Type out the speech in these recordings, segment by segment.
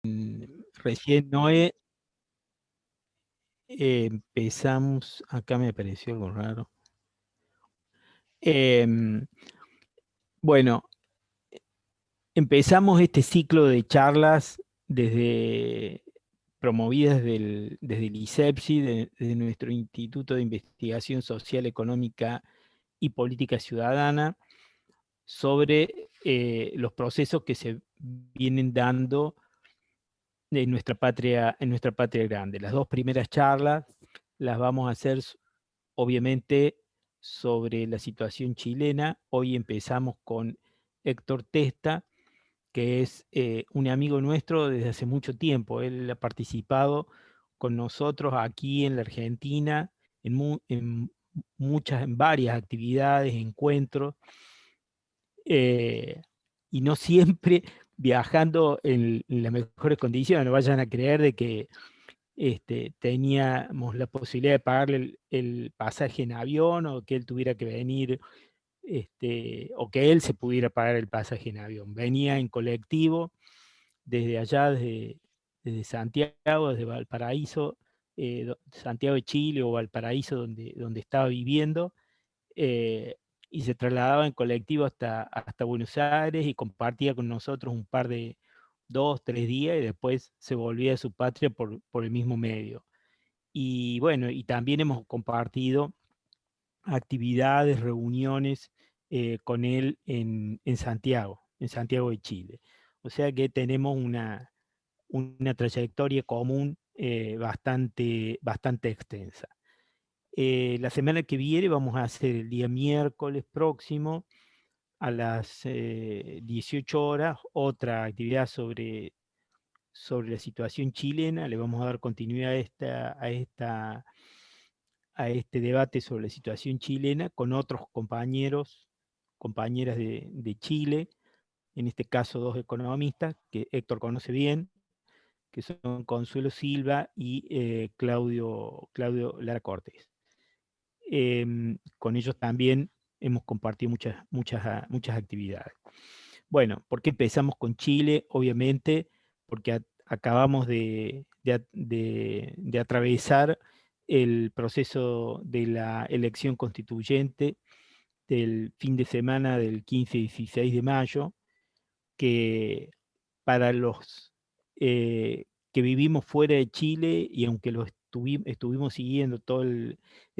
Recién Noé, empezamos, acá me apareció algo raro. Em, bueno, empezamos este ciclo de charlas promovidas desde el ISEPSI, desde nuestro Instituto de Investigación Social, Económica y Política Ciudadana, sobre los procesos que se vienen dando en nuestra patria grande. Las dos primeras charlas las vamos a hacer, obviamente, sobre la situación chilena. Hoy empezamos con Héctor Testa, que es un amigo nuestro desde hace mucho tiempo. Él ha participado con nosotros aquí en la Argentina en varias actividades, encuentros, eh, y no siempre viajando en las mejores condiciones. No vayan a creer de que teníamos la posibilidad de pagarle el pasaje en avión, o que él tuviera que venir, o que él se pudiera pagar el pasaje en avión. Venía en colectivo desde allá, desde Santiago, desde Valparaíso, Santiago de Chile o Valparaíso, donde estaba viviendo, eh, y se trasladaba en colectivo hasta Buenos Aires y compartía con nosotros un par de 2, 3 días, y después se volvía a su patria por el mismo medio. Y bueno, y también hemos compartido actividades, reuniones con él en Santiago de Chile. O sea que tenemos una trayectoria común, bastante extensa. La semana que viene vamos a hacer el día miércoles próximo a las 18 horas otra actividad sobre la situación chilena. Le vamos a dar continuidad a este debate sobre la situación chilena con otros compañeras de Chile, en este caso dos economistas que Héctor conoce bien, que son Consuelo Silva y Claudio Lara Cortés. Con ellos también hemos compartido muchas actividades. Bueno, ¿por qué empezamos con Chile? Obviamente porque acabamos de atravesar el proceso de la elección constituyente del fin de semana del 15 y 16 de mayo, que para los que vivimos fuera de Chile, y aunque estuvimos siguiendo todo el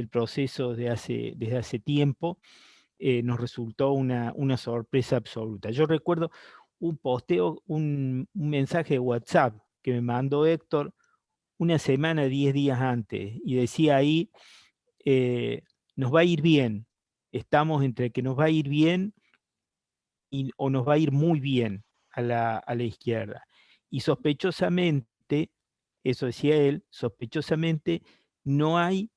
proceso desde hace tiempo, nos resultó una sorpresa absoluta. Yo recuerdo un posteo, un mensaje de WhatsApp que me mandó Héctor una semana, 10 días antes, y decía ahí, nos va a ir bien, estamos entre que nos va a ir bien o nos va a ir muy bien a la izquierda. Y sospechosamente, eso decía él, sospechosamente no hay,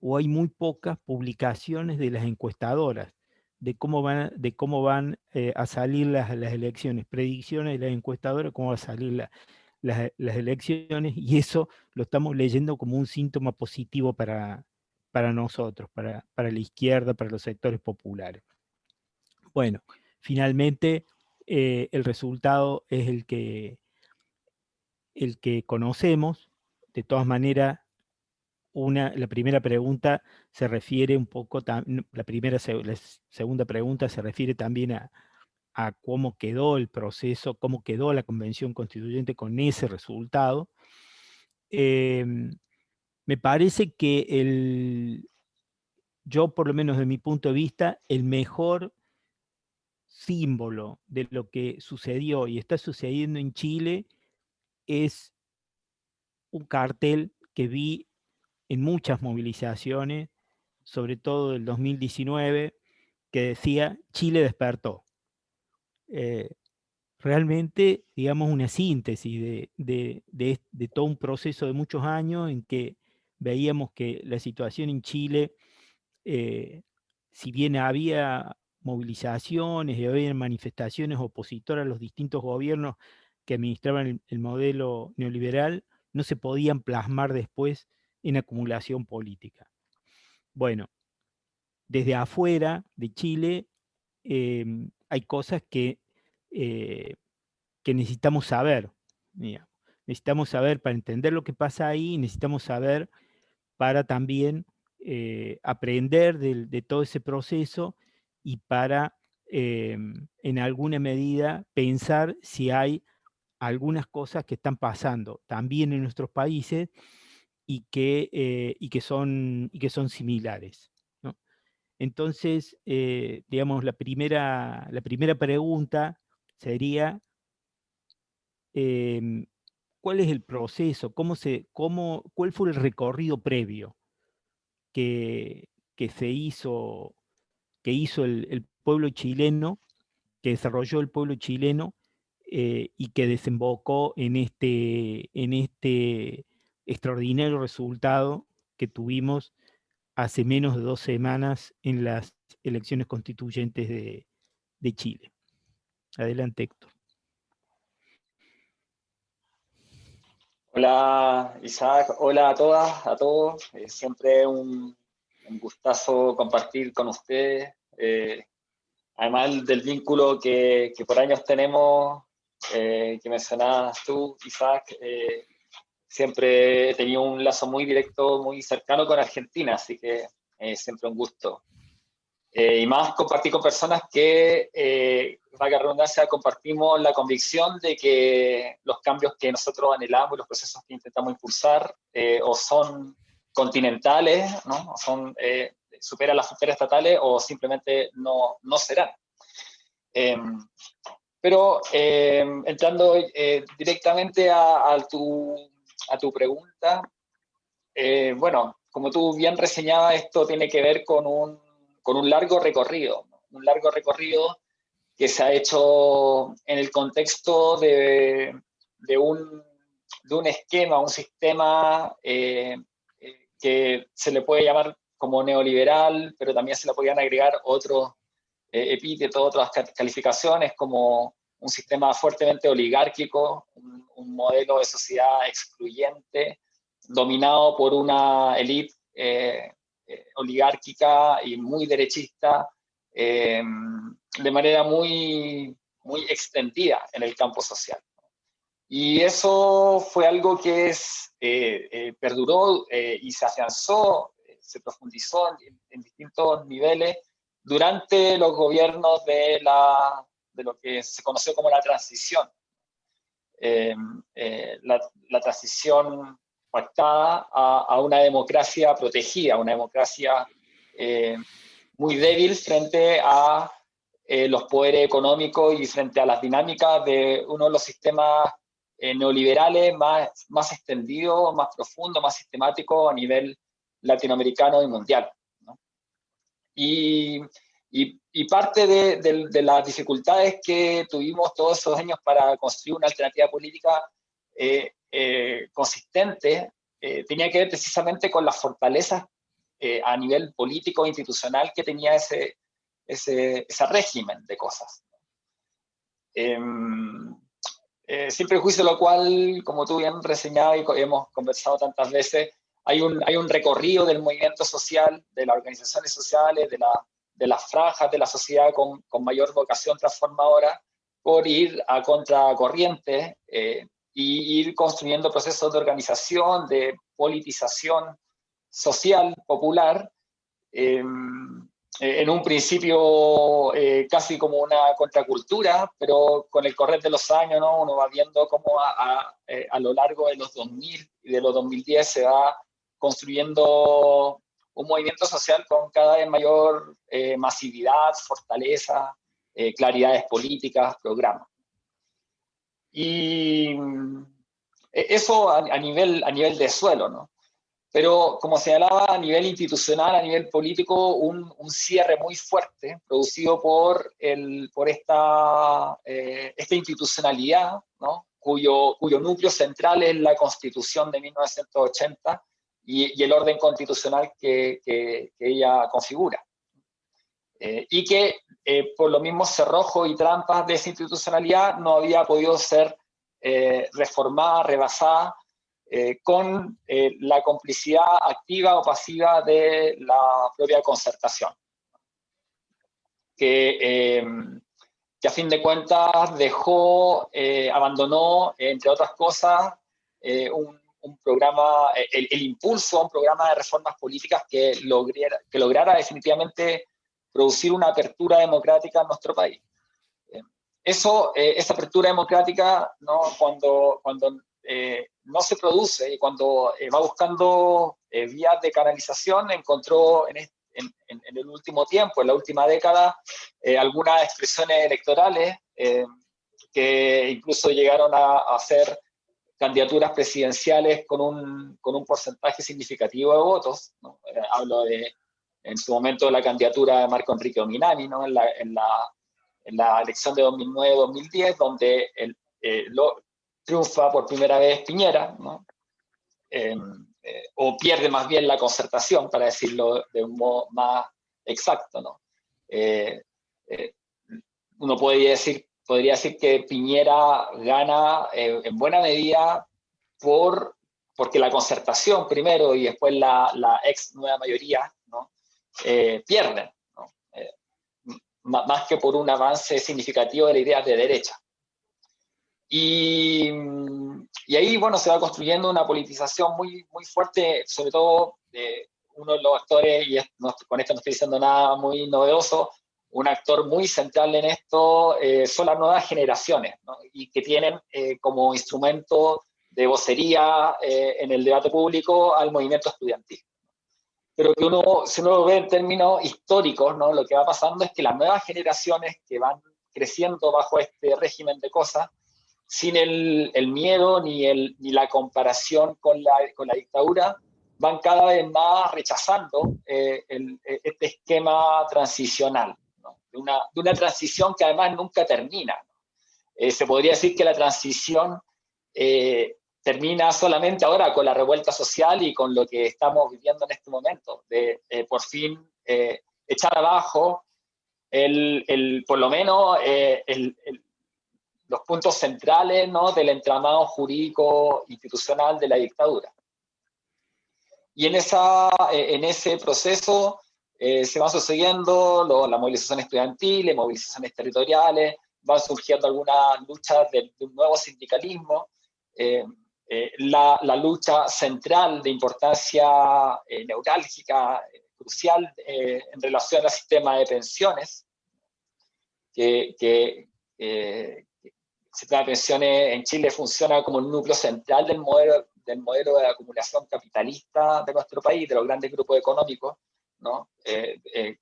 o hay muy pocas publicaciones de las encuestadoras de cómo van a salir las elecciones, predicciones de las encuestadoras, cómo van a salir las elecciones, y eso lo estamos leyendo como un síntoma positivo para nosotros, para la izquierda, para los sectores populares. Bueno, finalmente el resultado es el que conocemos. De todas maneras, la primera pregunta se refiere un poco, la segunda pregunta se refiere también a cómo quedó el proceso, cómo quedó la Convención Constituyente con ese resultado. Em, Me parece que yo, por lo menos de mi punto de vista, el mejor símbolo de lo que sucedió y está sucediendo en Chile es un cartel que vi en muchas movilizaciones, sobre todo del 2019, que decía Chile despertó. Eh, Realmente, digamos, una síntesis de todo un proceso de muchos años en que veíamos que la situación en Chile, eh, si bien había movilizaciones y había manifestaciones opositoras a los distintos gobiernos que administraban el modelo neoliberal, no se podían plasmar después en acumulación política. Bueno, desde afuera de Chile hay cosas eh, que necesitamos saber. Mira. Necesitamos saber, para entender lo que pasa ahí, necesitamos saber para también aprender de todo ese proceso y para, en alguna medida, pensar si hay algunas cosas que están pasando también en nuestros países y que son similares, ¿no? Entonces, digamos, la primera pregunta sería, em, ¿cuál es el proceso? ¿Cuál fue el recorrido previo que, que se hizo, que hizo el pueblo chileno, que desarrolló el pueblo chileno y que desembocó en este extraordinario resultado que tuvimos hace menos de 2 semanas en las elecciones constituyentes de Chile? Adelante, Héctor. Hola Isaac, hola a todas, a todos. Siempre un gustazo compartir con ustedes. Además del vínculo que por años tenemos, que mencionabas tú, Isaac, siempre he tenido un lazo muy directo, muy cercano con Argentina, así que siempre un gusto. Y más compartir con personas que, valga la redundancia, compartimos la convicción de que los cambios que nosotros anhelamos y los procesos que intentamos impulsar o son continentales, ¿no? O son, superan las fronteras estatales o simplemente no serán. Eh, pero entrando directamente a tu pregunta, bueno, como tú bien reseñabas, esto tiene que ver con un largo recorrido, ¿no? Un largo recorrido que se ha hecho en el contexto de un esquema, un sistema que se le puede llamar como neoliberal, pero también se le podrían agregar otros epítetos, otras calificaciones como un sistema fuertemente oligárquico, un modelo de sociedad excluyente, dominado por una élite oligárquica y muy derechista, de manera muy extendida en el campo social. Y eso fue algo que perduró y se afianzó, se profundizó en distintos niveles durante los gobiernos de lo que se conoció como la transición. La transición pactada a una democracia protegida, una democracia muy débil frente a los poderes económicos y frente a las dinámicas de uno de los sistemas neoliberales más extendidos, más profundos, más sistemáticos a nivel latinoamericano y mundial, ¿no? Y parte de las dificultades que tuvimos todos esos años para construir una alternativa política consistente tenía que ver precisamente con las fortalezas a nivel político e institucional que tenía ese régimen de cosas. Sin prejuicio de lo cual, como tú bien reseñabas y hemos conversado tantas veces, hay un recorrido del movimiento social, de las organizaciones sociales, de las franjas de la sociedad con mayor vocación transformadora, por ir a contracorriente y ir construyendo procesos de organización, de politización social, popular, en un principio casi como una contracultura, pero con el correr de los años, ¿no? Uno va viendo cómo a lo largo de los 2000 y de los 2010 se va construyendo un movimiento social con cada vez mayor masividad, fortaleza, claridades políticas, programas. Y eso a nivel de suelo, ¿no? Pero, como señalaba, a nivel institucional, a nivel político, un cierre muy fuerte producido por esta institucionalidad, ¿no? cuyo núcleo central es la Constitución de 1980 y el orden constitucional que ella configura. Y que por los mismos cerrojos y trampas de esa institucionalidad no había podido ser reformada, rebasada, con la complicidad activa o pasiva de la propia concertación, que a fin de cuentas abandonó, entre otras cosas, un programa, el impulso a un programa de reformas políticas que lograra definitivamente producir una apertura democrática en nuestro país. Esa apertura democrática, ¿no? Cuando no se produce y cuando va buscando vías de canalización, encontró en el último tiempo, en la última década, algunas expresiones electorales que incluso llegaron a ser candidaturas presidenciales con un porcentaje significativo de votos, ¿no? Hablo en su momento de la candidatura de Marco Enrique Ominami, ¿no? en la elección de 2009-2010, donde triunfa por primera vez Piñera, ¿no? O pierde más bien la Concertación, para decirlo de un modo más exacto, ¿no? Uno podría decir que Piñera gana en buena medida porque la Concertación primero y después la ex nueva mayoría, ¿no? Pierden, ¿no? Más que por un avance significativo de las ideas de derecha. Y ahí, bueno, se va construyendo una politización muy, muy fuerte, sobre todo uno de los actores, y con esto no estoy diciendo nada muy novedoso, un actor muy central en esto son las nuevas generaciones, ¿no? Y que tienen como instrumento de vocería en el debate público al movimiento estudiantil. Pero que si uno lo ve en términos históricos, ¿no? Lo que va pasando es que las nuevas generaciones que van creciendo bajo este régimen de cosas, sin el miedo ni la comparación con la dictadura, van cada vez más rechazando este esquema transicional, ¿no? de una transición que además nunca termina, ¿no? Se podría decir que la transición termina solamente ahora con la revuelta social y con lo que estamos viviendo en este momento, de por fin echar abajo por lo menos los puntos centrales, ¿no? del entramado jurídico institucional de la dictadura. Y en ese proceso se van sucediendo las movilizaciones estudiantiles, movilizaciones territoriales, van surgiendo algunas luchas de un nuevo sindicalismo, la lucha central de importancia neurálgica, crucial en relación al sistema de pensiones, que el sistema de pensiones en Chile funciona como el núcleo central del modelo de acumulación capitalista de nuestro país, de los grandes grupos económicos, ¿no?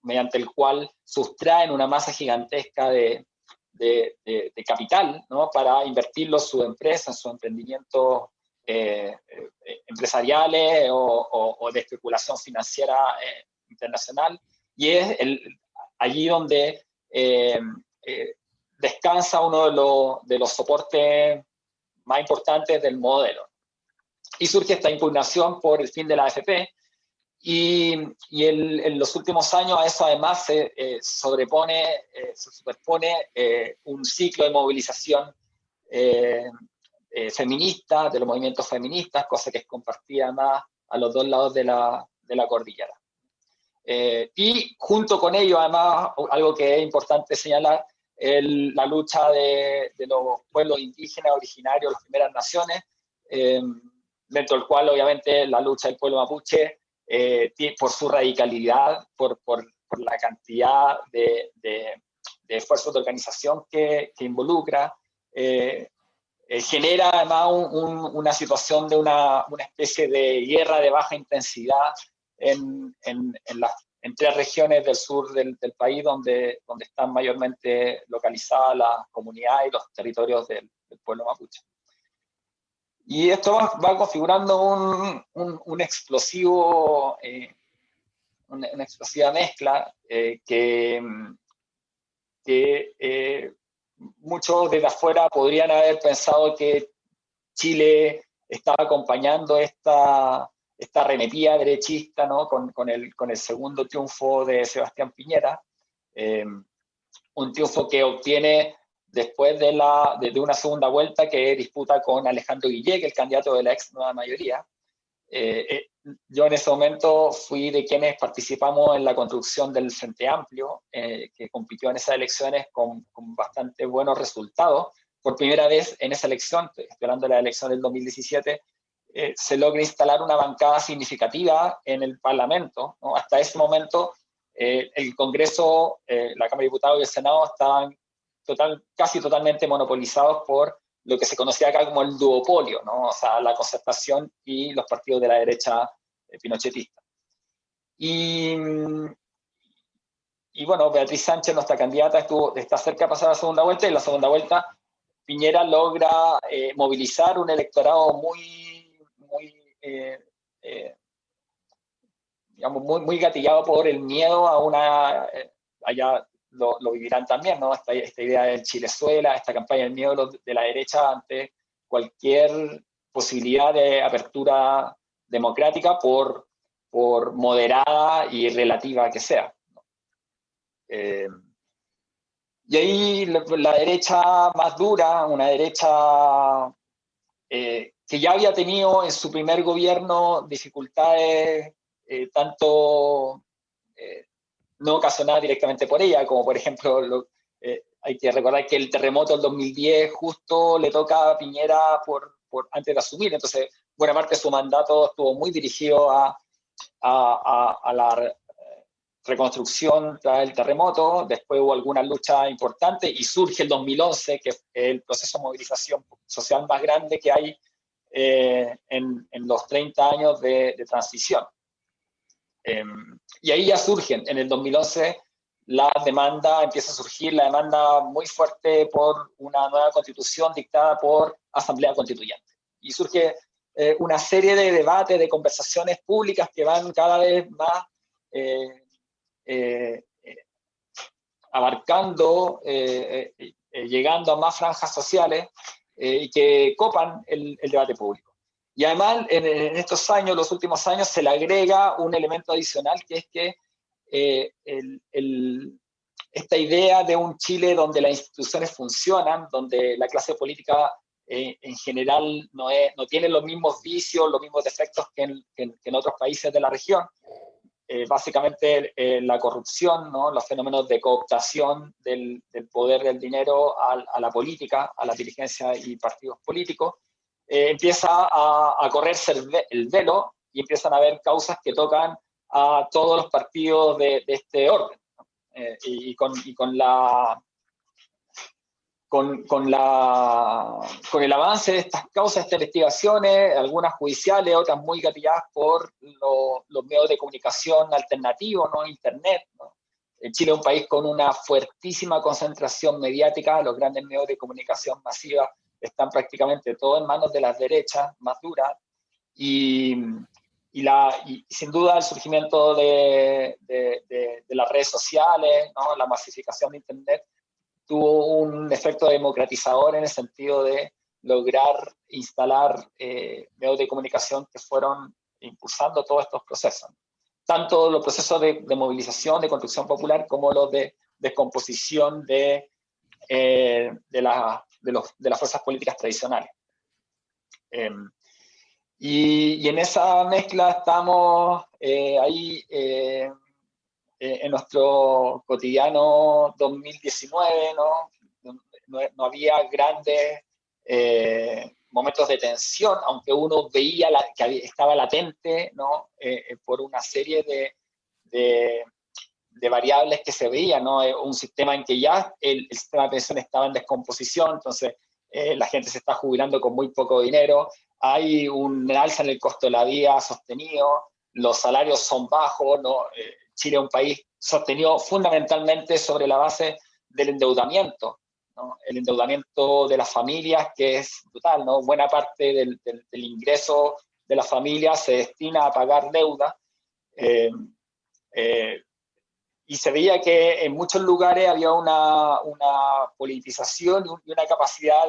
Mediante el cual sustraen una masa gigantesca de capital, ¿no? Para invertirlo en su empresa, en sus emprendimientos empresariales o de especulación financiera internacional. Y es allí donde descansa uno de los soportes más importantes del modelo. Y surge esta impugnación por el fin de la AFP, y en los últimos años a eso además se superpone un ciclo de movilización feminista, de los movimientos feministas, cosa que es compartida además a los dos lados de la cordillera. Y junto con ello, además, algo que es importante señalar, la lucha de los pueblos indígenas originarios, las primeras naciones, dentro del cual obviamente la lucha del pueblo mapuche, por su radicalidad, por la cantidad de esfuerzos de organización que involucra, genera además una situación de una especie de guerra de baja intensidad en tres regiones del sur del país donde están mayormente localizadas las comunidades y los territorios del pueblo mapuche. Y esto va configurando una explosiva mezcla que muchos desde afuera podrían haber pensado que Chile estaba acompañando esta arremetida derechista, ¿no? con el segundo triunfo de Sebastián Piñera, un triunfo que obtiene después de una segunda vuelta que disputa con Alejandro Guillé, el candidato de la ex nueva mayoría. Yo en ese momento fui de quienes participamos en la construcción del Frente Amplio, que compitió en esas elecciones con bastante buenos resultados, por primera vez en esa elección, esperando la elección del 2017, se logra instalar una bancada significativa en el Parlamento, ¿no? Hasta ese momento, el Congreso, la Cámara de Diputados y el Senado estaban casi totalmente monopolizados por lo que se conocía acá como el duopolio, ¿no? O sea, la Concertación y los partidos de la derecha pinochetista. Y bueno, Beatriz Sánchez, nuestra candidata, está cerca de pasar a la segunda vuelta, y en la segunda vuelta Piñera logra movilizar un electorado digamos, muy gatillado por el miedo a una, allá lo vivirán también, ¿no? Esta idea del Chilezuela, esta campaña del miedo de la derecha ante cualquier posibilidad de apertura democrática, por moderada y relativa que sea. Y ahí la derecha más dura, una derecha que ya había tenido en su primer gobierno dificultades tanto no ocasionadas directamente por ella, como por ejemplo, hay que recordar que el terremoto del 2010 justo le toca a Piñera antes de asumir, entonces buena parte de su mandato estuvo muy dirigido a la reconstrucción tras el terremoto. Después hubo alguna lucha importante y surge el 2011, que es el proceso de movilización social más grande que hay en los 30 años de transición. Y ahí ya surgen, en el 2011, empieza a surgir la demanda muy fuerte por una nueva constitución dictada por Asamblea Constituyente. Y surge una serie de debates, de conversaciones públicas que van cada vez más abarcando, llegando a más franjas sociales y que copan el debate público. Y además, en estos años, los últimos años, se le agrega un elemento adicional, que es que esta idea de un Chile donde las instituciones funcionan, donde la clase política en general no tiene los mismos vicios, los mismos defectos que en otros países de la región. Básicamente la corrupción, ¿no? Los fenómenos de cooptación del poder del dinero a la política, a la dirigencia y partidos políticos, empieza a correrse el velo y empiezan a haber causas que tocan a todos los partidos de este orden, ¿no? Y con el avance de estas causas, estas investigaciones, algunas judiciales, otras muy gatilladas por los medios de comunicación alternativos, ¿no? Internet, ¿no? Chile es un país con una fuertísima concentración mediática. Los grandes medios de comunicación masiva están prácticamente todos en manos de las derechas más duras, y sin duda el surgimiento de las redes sociales, ¿no? La masificación de Internet tuvo un efecto democratizador en el sentido de lograr instalar medios de comunicación que fueron impulsando todos estos procesos. Tanto los procesos de movilización, de construcción popular, como los de descomposición de las fuerzas políticas tradicionales. Y en esa mezcla estamos ahí en nuestro cotidiano 2019, ¿no? No había grandes momentos de tensión, aunque uno veía que estaba latente, ¿no? Por una serie de variables que se veían, ¿no? Un sistema en que ya el sistema de pensión estaba en descomposición, entonces la gente se está jubilando con muy poco dinero, hay un alza en el costo de la vida sostenido, los salarios son bajos, ¿no? Chile es un país sostenido fundamentalmente sobre la base del endeudamiento, ¿no? El endeudamiento de las familias, que es brutal, ¿no? Buena parte del ingreso de las familias se destina a pagar deuda, y se veía que en muchos lugares había una politización y una capacidad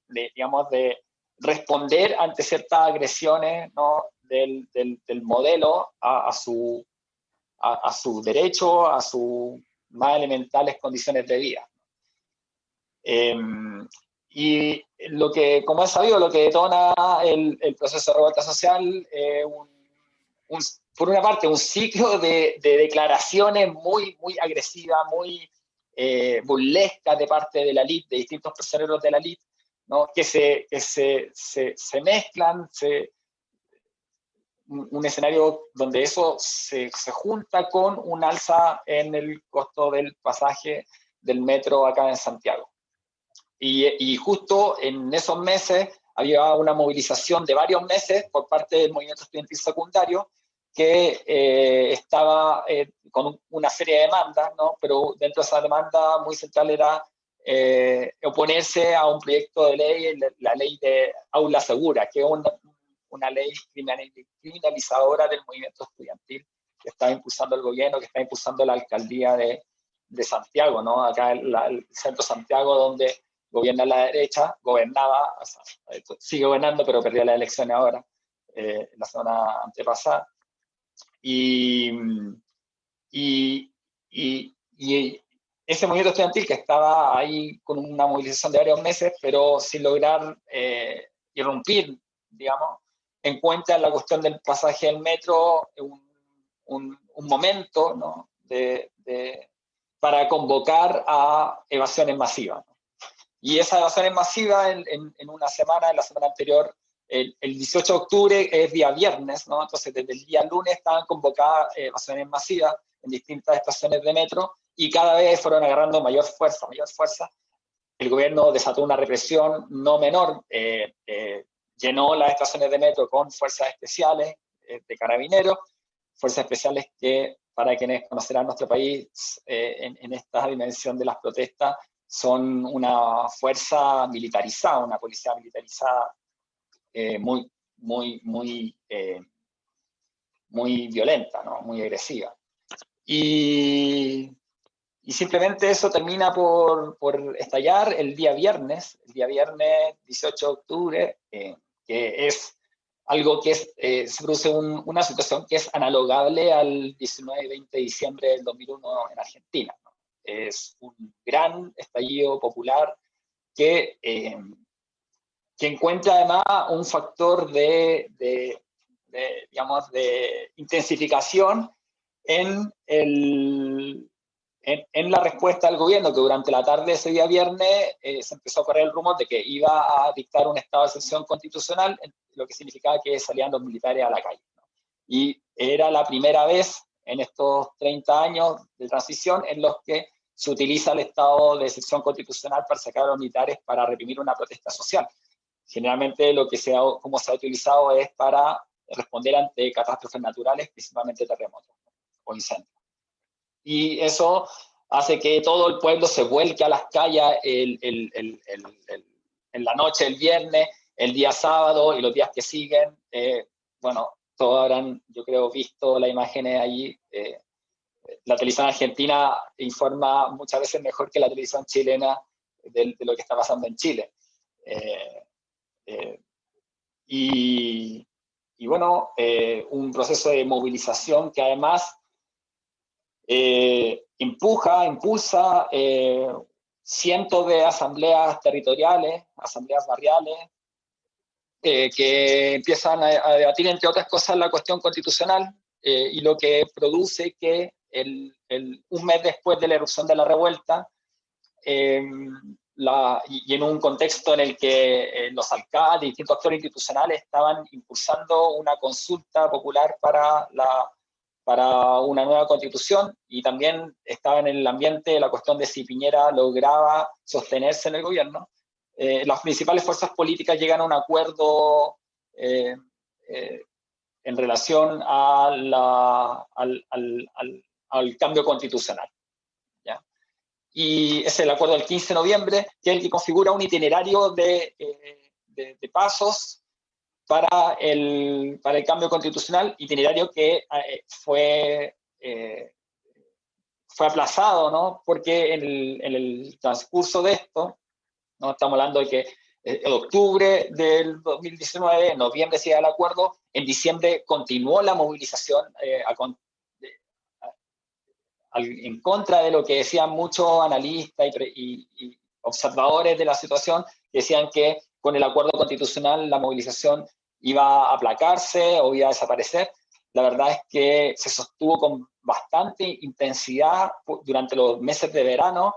digamos, de responder ante ciertas agresiones, ¿no? del modelo a su derecho, a sus más elementales condiciones de vida. Y como es sabido, lo que detona el proceso de revuelta social, por una parte, un ciclo de declaraciones muy agresivas, muy burlescas de parte de la elite, de distintos personeros de la elite, ¿no? que se mezclan, un escenario donde eso se junta con un alza en el costo del pasaje del metro acá en Santiago. Y justo en esos meses había una movilización de varios meses por parte del movimiento estudiantil secundario que estaba con una serie de demandas, ¿no? Pero dentro de esa demanda muy central era oponerse a un proyecto de ley, la ley de aula segura, que es una ley criminalizadora del movimiento estudiantil que está impulsando el gobierno, que está impulsando la alcaldía de Santiago, ¿no? Acá el centro de Santiago, donde gobierna la derecha, gobernaba, o sea, sigue gobernando, pero perdió las elecciones ahora, la semana antepasada. Y ese movimiento estudiantil que estaba ahí con una movilización de varios meses, pero sin lograr irrumpir, digamos, encuentra la cuestión del pasaje del metro un momento, ¿no? para convocar a evasiones masivas, ¿no? Y esa evasión masiva en una semana, en la semana anterior, el 18 de octubre es día viernes, ¿no? Entonces desde el día lunes estaban convocadas evasiones masivas en distintas estaciones de metro y cada vez fueron agarrando mayor fuerza, mayor fuerza. El gobierno desató una represión no menor, llenó las estaciones de metro con fuerzas especiales de carabineros, fuerzas especiales que, para quienes conocerán nuestro país en esta dimensión de las protestas, son una fuerza militarizada, una policía militarizada muy violenta, ¿no? Muy agresiva. Y simplemente eso termina por estallar el día viernes 18 de octubre, que es algo que se produce una situación que es analogable al 19 y 20 de diciembre del 2001 en Argentina, ¿no? Es un gran estallido popular que encuentra además un factor digamos, de intensificación en la respuesta del gobierno, que durante la tarde de ese día viernes se empezó a correr el rumor de que iba a dictar un estado de excepción constitucional, lo que significaba que salían los militares a la calle, ¿no? Y era la primera vez en estos 30 años de transición en los que se utiliza el estado de excepción constitucional para sacar a los militares para reprimir una protesta social. Generalmente como se ha utilizado es para responder ante catástrofes naturales, principalmente terremotos o incendios. Y eso hace que todo el pueblo se vuelque a las calles en la noche del viernes, el día sábado y los días que siguen. Bueno, todos habrán, yo creo, visto las imágenes allí. La televisión argentina informa muchas veces mejor que la televisión chilena de lo que está pasando en Chile. Y bueno, un proceso de movilización que además impulsa cientos de asambleas territoriales, asambleas barriales, que empiezan a debatir, entre otras cosas, la cuestión constitucional, y lo que produce que un mes después de la erupción de la revuelta, y en un contexto en el que los alcaldes y distintos actores institucionales estaban impulsando una consulta popular para una nueva constitución, y también estaba en el ambiente la cuestión de si Piñera lograba sostenerse en el gobierno. Las principales fuerzas políticas llegan a un acuerdo en relación al cambio constitucional, ¿ya? Y es el acuerdo del 15 de noviembre, que es el que configura un itinerario de pasos para el cambio constitucional, itinerario que fue aplazado, ¿no? Porque en el transcurso de esto, ¿no? Estamos hablando de que en octubre del 2019, en noviembre se llega al acuerdo, en diciembre continuó la movilización en contra de lo que decían muchos analistas y observadores de la situación, que decían que con el acuerdo constitucional la movilización iba a aplacarse o iba a desaparecer. la verdad es que se sostuvo con bastante intensidad durante los meses de verano,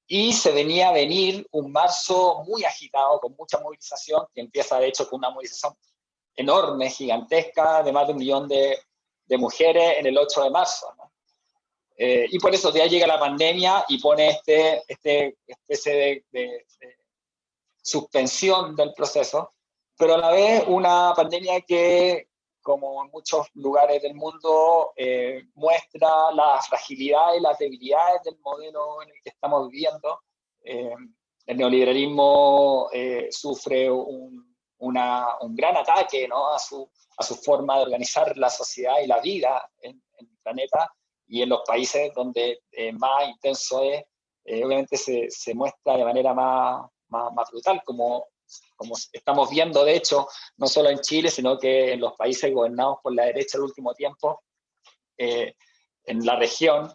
y se venía a venir un marzo muy agitado, con mucha movilización, que empieza de hecho con una movilización enorme, gigantesca, de más de 1 millón de mujeres en el 8 de marzo, ¿no? Y por eso ya llega la pandemia y pone este especie de suspensión del proceso, pero a la vez una pandemia que, como en muchos lugares del mundo, muestra la fragilidad y las debilidades del modelo en el que estamos viviendo. El neoliberalismo sufre un gran ataque, ¿no?, a su forma de organizar la sociedad y la vida en el planeta, y en los países donde más intenso es, obviamente se muestra de manera más brutal, como estamos viendo, de hecho, no solo en Chile, sino que en los países gobernados por la derecha el último tiempo, en la región,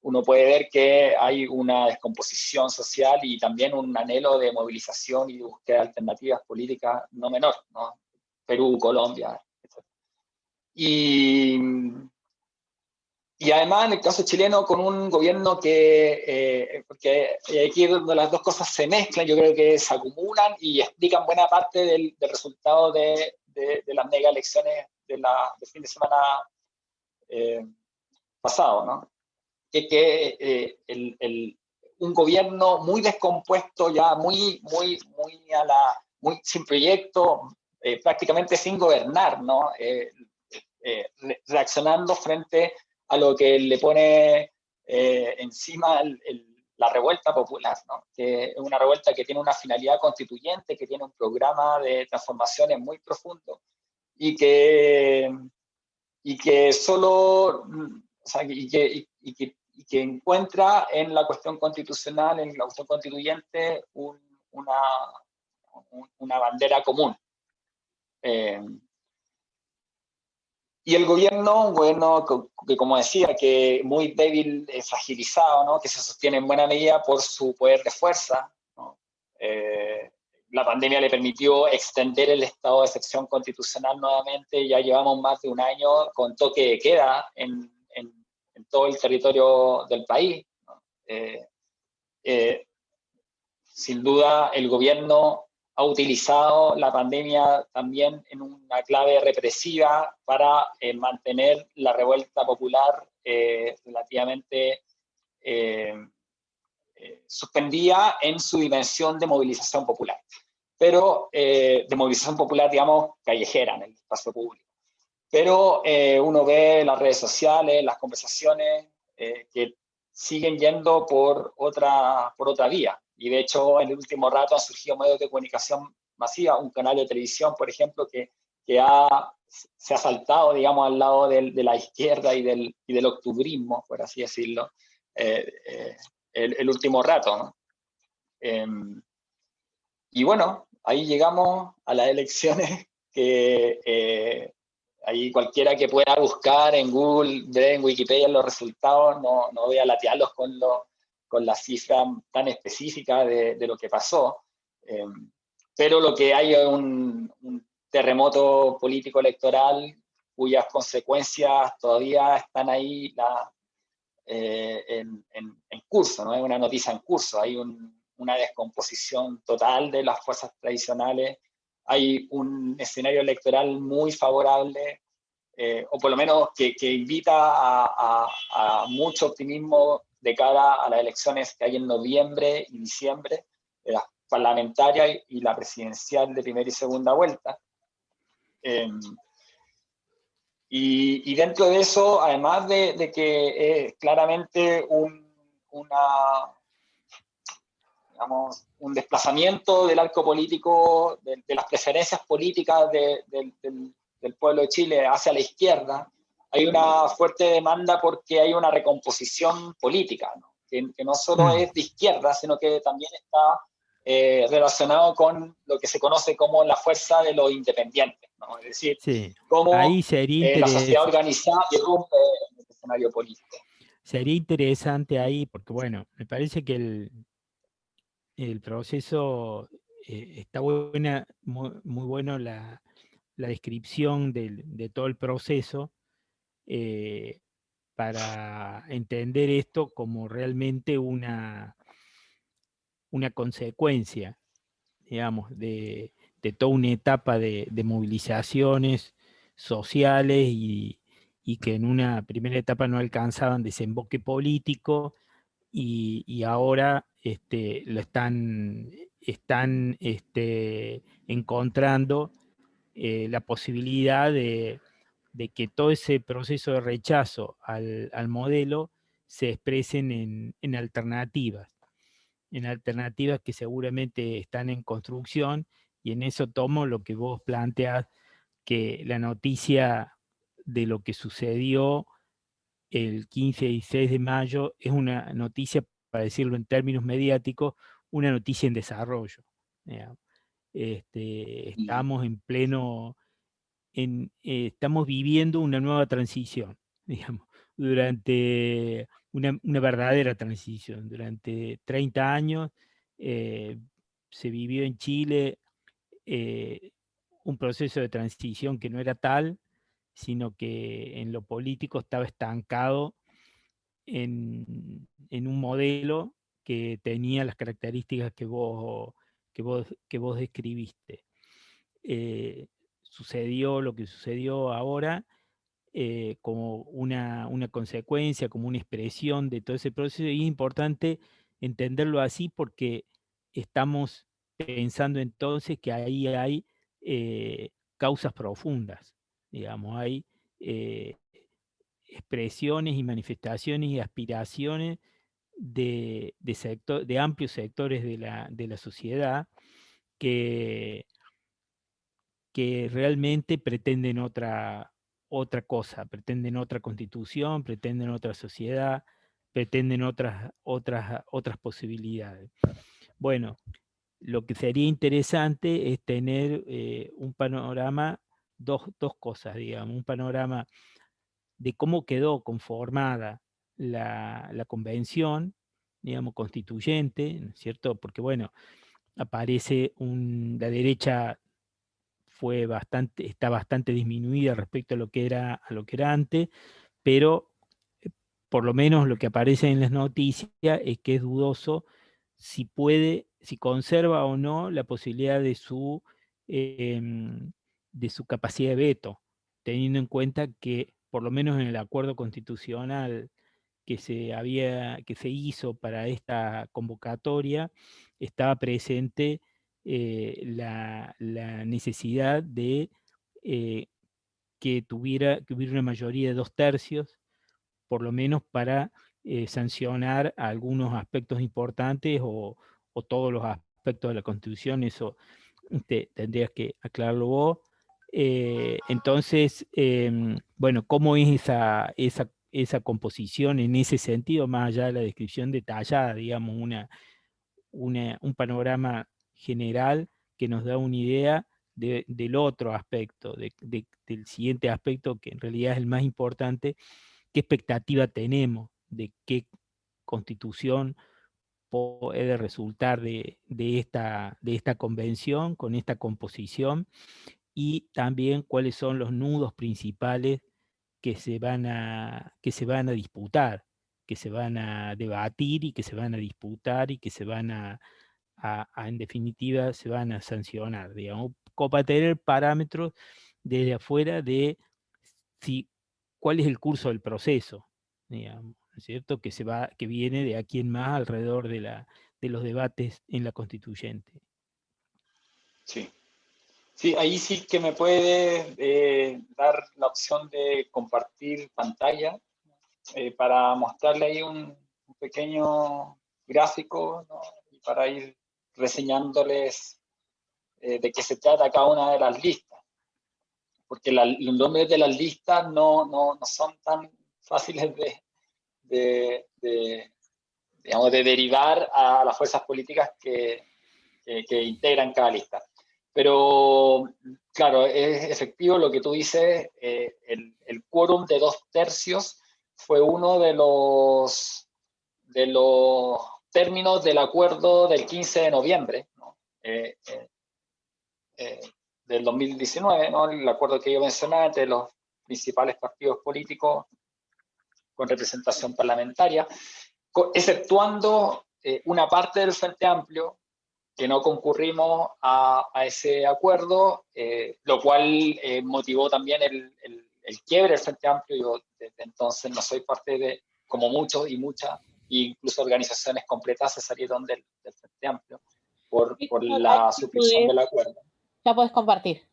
uno puede ver que hay una descomposición social y también un anhelo de movilización y de búsqueda de alternativas políticas no menor, ¿no? Perú, Colombia, etc. Y además, en el caso chileno, con un gobierno porque aquí donde las dos cosas se mezclan, yo creo que se acumulan y explican buena parte del resultado de las mega elecciones del fin de semana pasado, ¿no? Un gobierno muy descompuesto, ya muy sin proyecto, prácticamente sin gobernar, ¿no? Reaccionando frente a lo que le pone encima la revuelta popular, ¿no? Que es una revuelta que tiene una finalidad constituyente, que tiene un programa de transformaciones muy profundo y que solo, o sea, que encuentra en la cuestión constitucional, en la cuestión constituyente, una bandera común. Y el gobierno, un gobierno que, como decía, que muy débil, fragilizado, ¿no?, que se sostiene en buena medida por su poder de fuerza, ¿no? La pandemia le permitió extender el estado de excepción constitucional nuevamente. Ya llevamos más de 1 año con toque de queda en todo el territorio del país, ¿no? Sin duda, el gobierno ha utilizado la pandemia también en una clave represiva para mantener la revuelta popular relativamente suspendida en su dimensión de movilización popular, pero de movilización popular, digamos, callejera, en el espacio público. Pero uno ve las redes sociales, las conversaciones que siguen yendo por otra vía. Y de hecho, en el último rato han surgido medios de comunicación masiva, un canal de televisión, por ejemplo, que se ha saltado, digamos, al lado de la izquierda y del octubrismo, por así decirlo, el último rato, ¿no? Y bueno, ahí llegamos a las elecciones que ahí cualquiera que pueda buscar en Google, ver en Wikipedia los resultados, no voy a latearlos con la cifra tan específica de lo que pasó, pero lo que hay es un terremoto político electoral cuyas consecuencias todavía están ahí en curso, ¿no? Es una noticia en curso, hay una descomposición total de las fuerzas tradicionales, hay un escenario electoral muy favorable, o por lo menos que invita a mucho optimismo de cara a las elecciones que hay en noviembre y diciembre, las parlamentarias y la presidencial de primera y segunda vuelta. Y dentro de eso, además de que es claramente digamos, un desplazamiento del arco político, de las preferencias políticas del pueblo de Chile hacia la izquierda, hay una fuerte demanda porque hay una recomposición política, ¿no? Que no solo es de izquierda, sino que también está relacionado con lo que se conoce como la fuerza de los independientes, ¿no? Es decir, Sí, cómo ahí la sociedad organizada irrumpe en el escenario político. sería interesante ahí, porque bueno, me parece que el proceso está buena, muy bueno la descripción de todo el proceso, para entender esto como realmente una consecuencia, digamos, de toda una etapa de movilizaciones sociales y que en una primera etapa no alcanzaban desemboque político y ahora lo están encontrando la posibilidad de que todo ese proceso de rechazo al modelo se expresen en alternativas que seguramente están en construcción, y en eso tomo lo que vos planteas, que la noticia de lo que sucedió el 15 y 16 de mayo es una noticia, para decirlo en términos mediáticos, una noticia en desarrollo. Digamos. Estamos en pleno, estamos viviendo una nueva transición, digamos, durante una verdadera transición. Durante 30 años se vivió en Chile un proceso de transición que no era tal, sino que en lo político estaba estancado en un modelo que tenía las características que vos describiste. Sucedió lo que sucedió ahora, como una consecuencia, como una expresión de todo ese proceso, y es importante entenderlo así porque estamos pensando entonces que ahí hay causas profundas, digamos, hay eh, expresiones y manifestaciones y aspiraciones de amplios sectores de la sociedad que, que realmente pretenden otra cosa, pretenden otra constitución, pretenden otra sociedad, pretenden otras posibilidades. Bueno, lo que sería interesante es tener un panorama, dos cosas, digamos, un panorama de cómo quedó conformada la convención, digamos, constituyente, ¿no es cierto? Porque, bueno, aparece la derecha está bastante disminuida respecto a lo que era antes, pero por lo menos lo que aparece en las noticias es que es dudoso si conserva o no la posibilidad de su capacidad de veto, teniendo en cuenta que por lo menos en el acuerdo constitucional que se hizo para esta convocatoria, estaba presente la necesidad de eh, que hubiera una mayoría de 2/3, por lo menos para sancionar algunos aspectos importantes o todos los aspectos de la Constitución. Eso tendrías que aclararlo vos. Entonces, bueno, ¿cómo es esa composición en ese sentido, más allá de la descripción detallada, digamos, un panorama general que nos da una idea del otro aspecto, del siguiente aspecto, que en realidad es el más importante? ¿Qué expectativa tenemos de qué constitución puede resultar de esta convención, con esta composición? Y también cuáles son los nudos principales que se van a disputar, que se van a debatir y que se van a disputar y que se van en definitiva, se van a sancionar, digamos, como para tener parámetros desde afuera de si, cuál es el curso del proceso, digamos, ¿no es cierto? Que viene de aquí en más alrededor de los debates en la constituyente. Sí. Sí, ahí sí que me puede dar la opción de compartir pantalla para mostrarle ahí un pequeño gráfico, ¿no? Y para ir reseñándoles de qué se trata cada una de las listas. Porque los nombres de las listas no son tan fáciles de, digamos, de derivar a las fuerzas políticas que integran cada lista. Pero, claro, es efectivo lo que tú dices, el quórum de 2/3 fue uno de los términos del acuerdo del 15 de noviembre, ¿no? del 2019, ¿no? El acuerdo que yo mencionaba entre los principales partidos políticos con representación parlamentaria, exceptuando una parte del Frente Amplio, que no concurrimos a ese acuerdo, lo cual motivó también el quiebre del Frente Amplio. Yo desde entonces no soy parte de, como muchos y muchas, incluso organizaciones completas se salieron del Frente Amplio por la suscripción del acuerdo. Ya puedes compartir.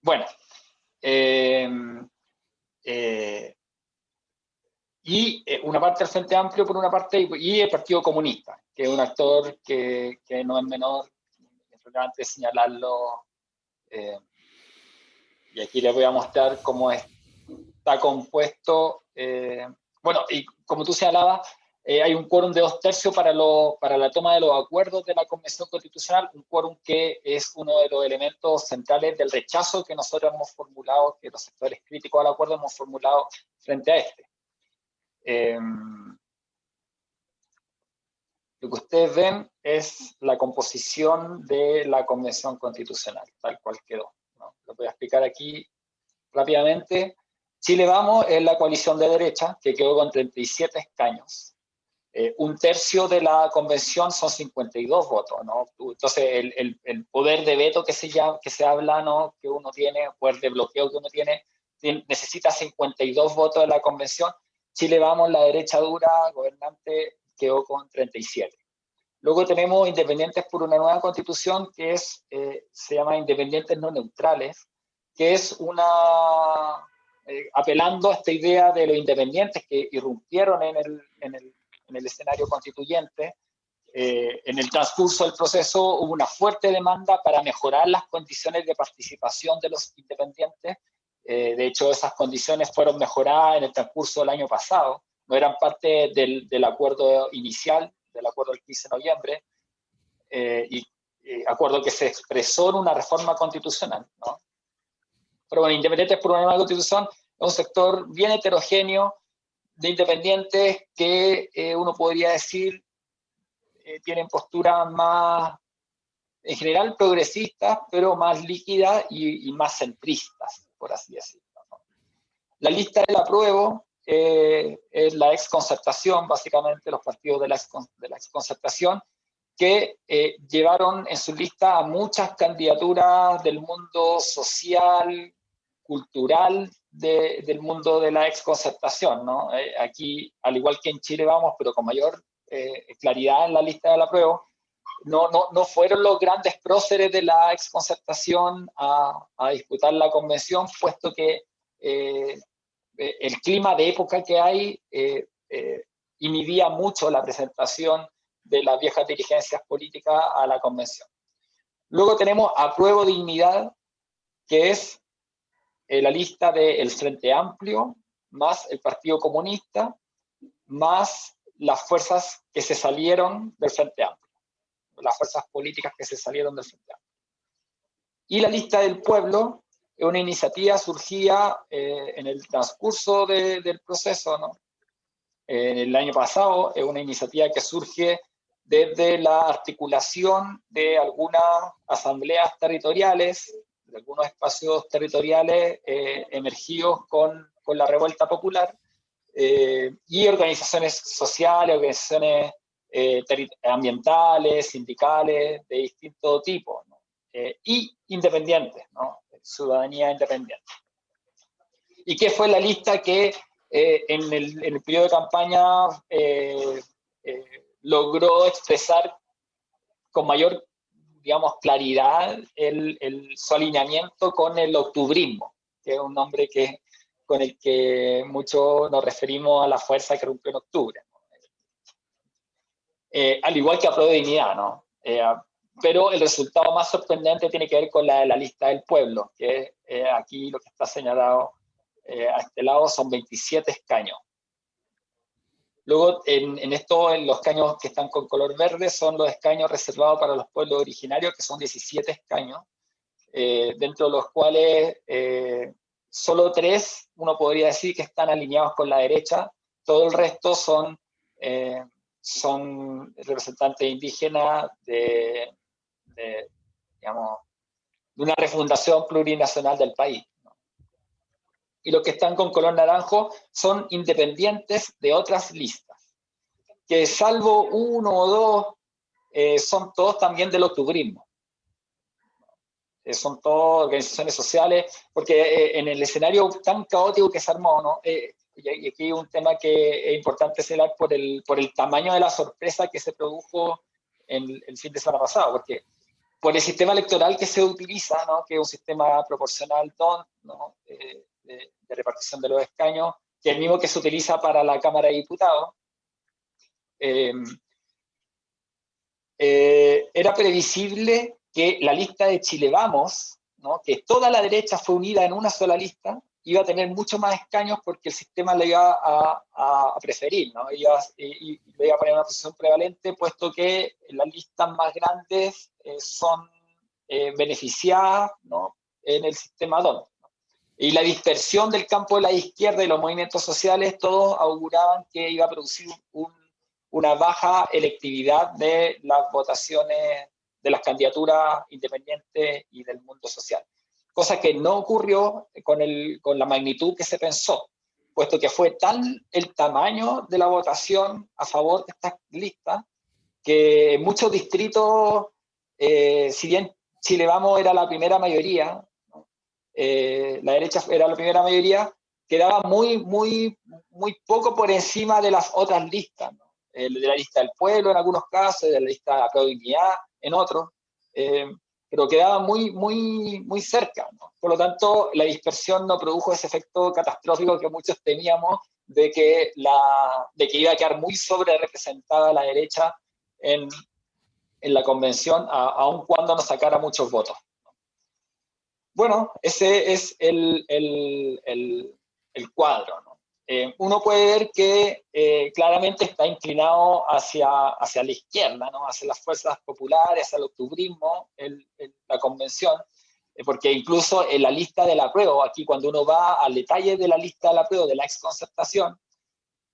Bueno, y una parte del Frente Amplio por una parte, y el Partido Comunista, que es un actor que no es menor, es relevante señalarlo, y aquí les voy a mostrar cómo está compuesto. Bueno, y como tú señalabas, hay un quórum de 2/3 para la toma de los acuerdos de la Convención Constitucional, un quórum que es uno de los elementos centrales del rechazo que nosotros hemos formulado, que los sectores críticos al acuerdo hemos formulado frente a este. Lo que ustedes ven es la composición de la Convención Constitucional, tal cual quedó, ¿no? Lo voy a explicar aquí rápidamente. Chile Vamos es la coalición de derecha, que quedó con 37 escaños. Un tercio de la convención son 52 votos, ¿no? Entonces, el poder de veto que se habla, ¿no? Que uno tiene, poder de bloqueo que uno tiene, necesita 52 votos de la convención. Chile Vamos, la derecha dura, gobernante, quedó con 37. Luego tenemos Independientes por una Nueva Constitución, que se llama Independientes No Neutrales, que es apelando a esta idea de los independientes que irrumpieron en el escenario constituyente. En el transcurso del proceso hubo una fuerte demanda para mejorar las condiciones de participación de los independientes. De hecho, esas condiciones fueron mejoradas en el transcurso del año pasado, no eran parte del acuerdo inicial, del acuerdo del 15 de noviembre, acuerdo que se expresó en una reforma constitucional, ¿no? Pero bueno, Independientes por una Nueva Constitución es un sector bien heterogéneo de independientes que uno podría decir tienen posturas más, en general, progresistas, pero más líquidas y más centristas, por así decirlo, ¿no? La lista del apruebo es la exconcertación, básicamente los partidos de la exconcertación, que llevaron en su lista a muchas candidaturas del mundo social, cultural, del mundo de la exconcertación, ¿no? Aquí, al igual que en Chile Vamos, pero con mayor claridad en la lista del apruebo, no fueron los grandes próceres de la exconcertación a disputar la convención, puesto que el clima de época que hay inhibía mucho la presentación de las viejas dirigencias políticas a la convención. Luego tenemos Apruebo Dignidad, que es la lista del Frente Amplio, más el Partido Comunista, más las fuerzas que se salieron del Frente Amplio, las fuerzas políticas que se salieron del Frente Amplio. Y la lista del pueblo es una iniciativa surgida en el transcurso del proceso, ¿no? El año pasado, es una iniciativa que surge desde la articulación de algunas asambleas territoriales, de algunos espacios territoriales emergidos con la revuelta popular, y organizaciones sociales, organizaciones ambientales, sindicales, de distinto tipo, ¿no? Y independientes, ¿no? Ciudadanía independiente. ¿Y qué fue la lista que en el periodo de campaña logró expresar con mayor, digamos, claridad su alineamiento con el octubrismo, que es un nombre con el que muchos nos referimos a la fuerza que rompió en octubre, ¿no? Al igual que Apruebo Dignidad, ¿no? Pero el resultado más sorprendente tiene que ver con la lista del pueblo, que aquí lo que está señalado a este lado son 27 escaños. Luego, en los escaños que están con color verde son los escaños reservados para los pueblos originarios, que son 17 escaños, dentro de los cuales solo 3, uno podría decir que están alineados con la derecha, todo el resto son representantes indígenas digamos, una refundación plurinacional del país. Y los que están con color naranjo son independientes de otras listas, que salvo uno o dos, son todos también del octubrismo. Son todas organizaciones sociales, porque en el escenario tan caótico que se armó, ¿no? Y aquí un tema que es importante señalar por el tamaño de la sorpresa que se produjo en el fin de semana pasado, porque por el sistema electoral que se utiliza, ¿no? Que es un sistema proporcional DONT, ¿no? De repartición de los escaños, que es el mismo que se utiliza para la Cámara de Diputados, era previsible que la lista de Chile Vamos, ¿no? Que toda la derecha fue unida en una sola lista, iba a tener mucho más escaños porque el sistema le iba a preferir, ¿no? Le iba a poner una posición prevalente, puesto que las listas más grandes son beneficiadas, ¿no? En el sistema DON. Y la dispersión del campo de la izquierda y los movimientos sociales, todos auguraban que iba a producir una baja electividad de las votaciones de las candidaturas independientes y del mundo social. Cosa que no ocurrió con la magnitud que se pensó, puesto que fue tal el tamaño de la votación a favor de estas listas que en muchos distritos, si bien Chile Vamos era la primera mayoría, ¿no? La derecha era la primera mayoría, quedaba muy poco por encima de las otras listas, ¿no? De la lista del pueblo en algunos casos, de la lista de la pro-dignidad en otros, pero quedaba muy cerca, ¿no? Por lo tanto, la dispersión no produjo ese efecto catastrófico que muchos temíamos de que iba a quedar muy sobre representada la derecha en la convención, aun cuando no sacara muchos votos. Bueno, ese es el cuadro, ¿no? Uno puede ver que claramente está inclinado hacia la izquierda, ¿no? Hacia las fuerzas populares, hacia el octubrismo, la convención, porque incluso en la lista del apruebo, aquí cuando uno va al detalle de la lista del apruebo de la exconcertación,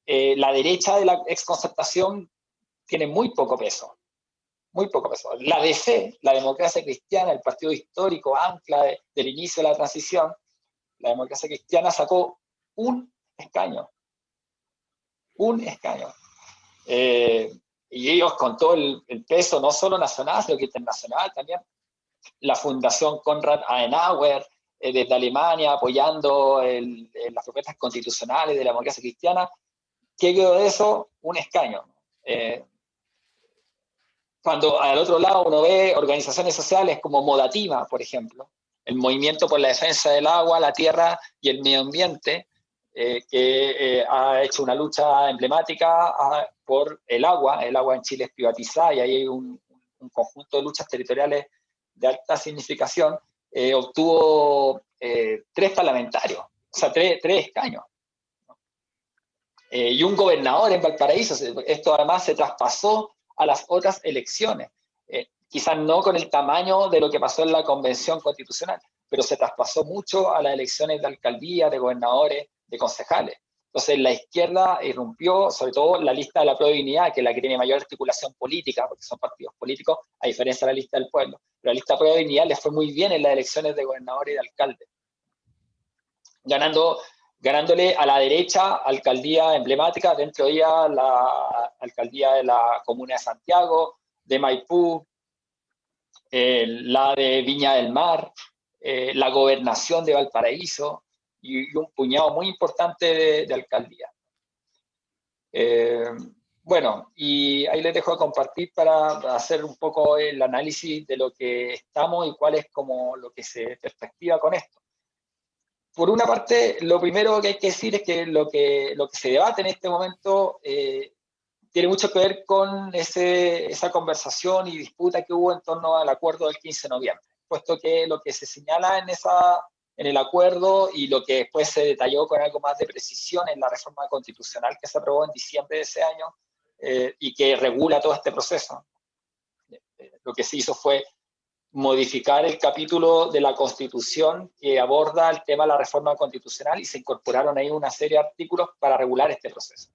la derecha de la exconcertación tiene muy poco peso. Muy poco peso. La DC, la democracia cristiana, el partido histórico, ancla del inicio de la transición, la democracia cristiana sacó un escaño. Un escaño. Y ellos con todo el peso, no solo nacional, sino que internacional también. La Fundación Konrad Adenauer, desde Alemania, apoyando las propuestas constitucionales de la democracia cristiana. ¿Qué quedó de eso? Un escaño. Cuando al otro lado uno ve organizaciones sociales como Modatima, por ejemplo, el movimiento por la defensa del agua, la tierra y el medio ambiente, que ha hecho una lucha emblemática por el agua en Chile es privatizada y ahí hay un conjunto de luchas territoriales de alta significación, obtuvo 3 parlamentarios, o sea, 3 escaños. Y un gobernador en Valparaíso. Esto además se traspasó a las otras elecciones, quizás no con el tamaño de lo que pasó en la Convención Constitucional, pero se traspasó mucho a las elecciones de alcaldía, de gobernadores, de concejales. Entonces la izquierda irrumpió, sobre todo la lista de la pro-dignidad, que es la que tiene mayor articulación política, porque son partidos políticos, a diferencia de la lista del pueblo. Pero la lista pro-dignidad les fue muy bien en las elecciones de gobernadores y de alcaldes, ganándole a la derecha alcaldía emblemática, dentro de ella la alcaldía de la Comuna de Santiago, de Maipú, la de Viña del Mar, la gobernación de Valparaíso y un puñado muy importante de alcaldías. Bueno, y ahí les dejo de compartir para hacer un poco el análisis de lo que estamos y cuál es como lo que se perspectiva con esto. Por una parte, lo primero que hay que decir es que lo que se debate en este momento tiene mucho que ver con esa conversación y disputa que hubo en torno al acuerdo del 15 de noviembre, puesto que lo que se señala en el acuerdo y lo que después se detalló con algo más de precisión en la reforma constitucional que se aprobó en diciembre de ese año y que regula todo este proceso. Lo que se hizo fue modificar el capítulo de la Constitución que aborda el tema de la reforma constitucional y se incorporaron ahí una serie de artículos para regular este proceso.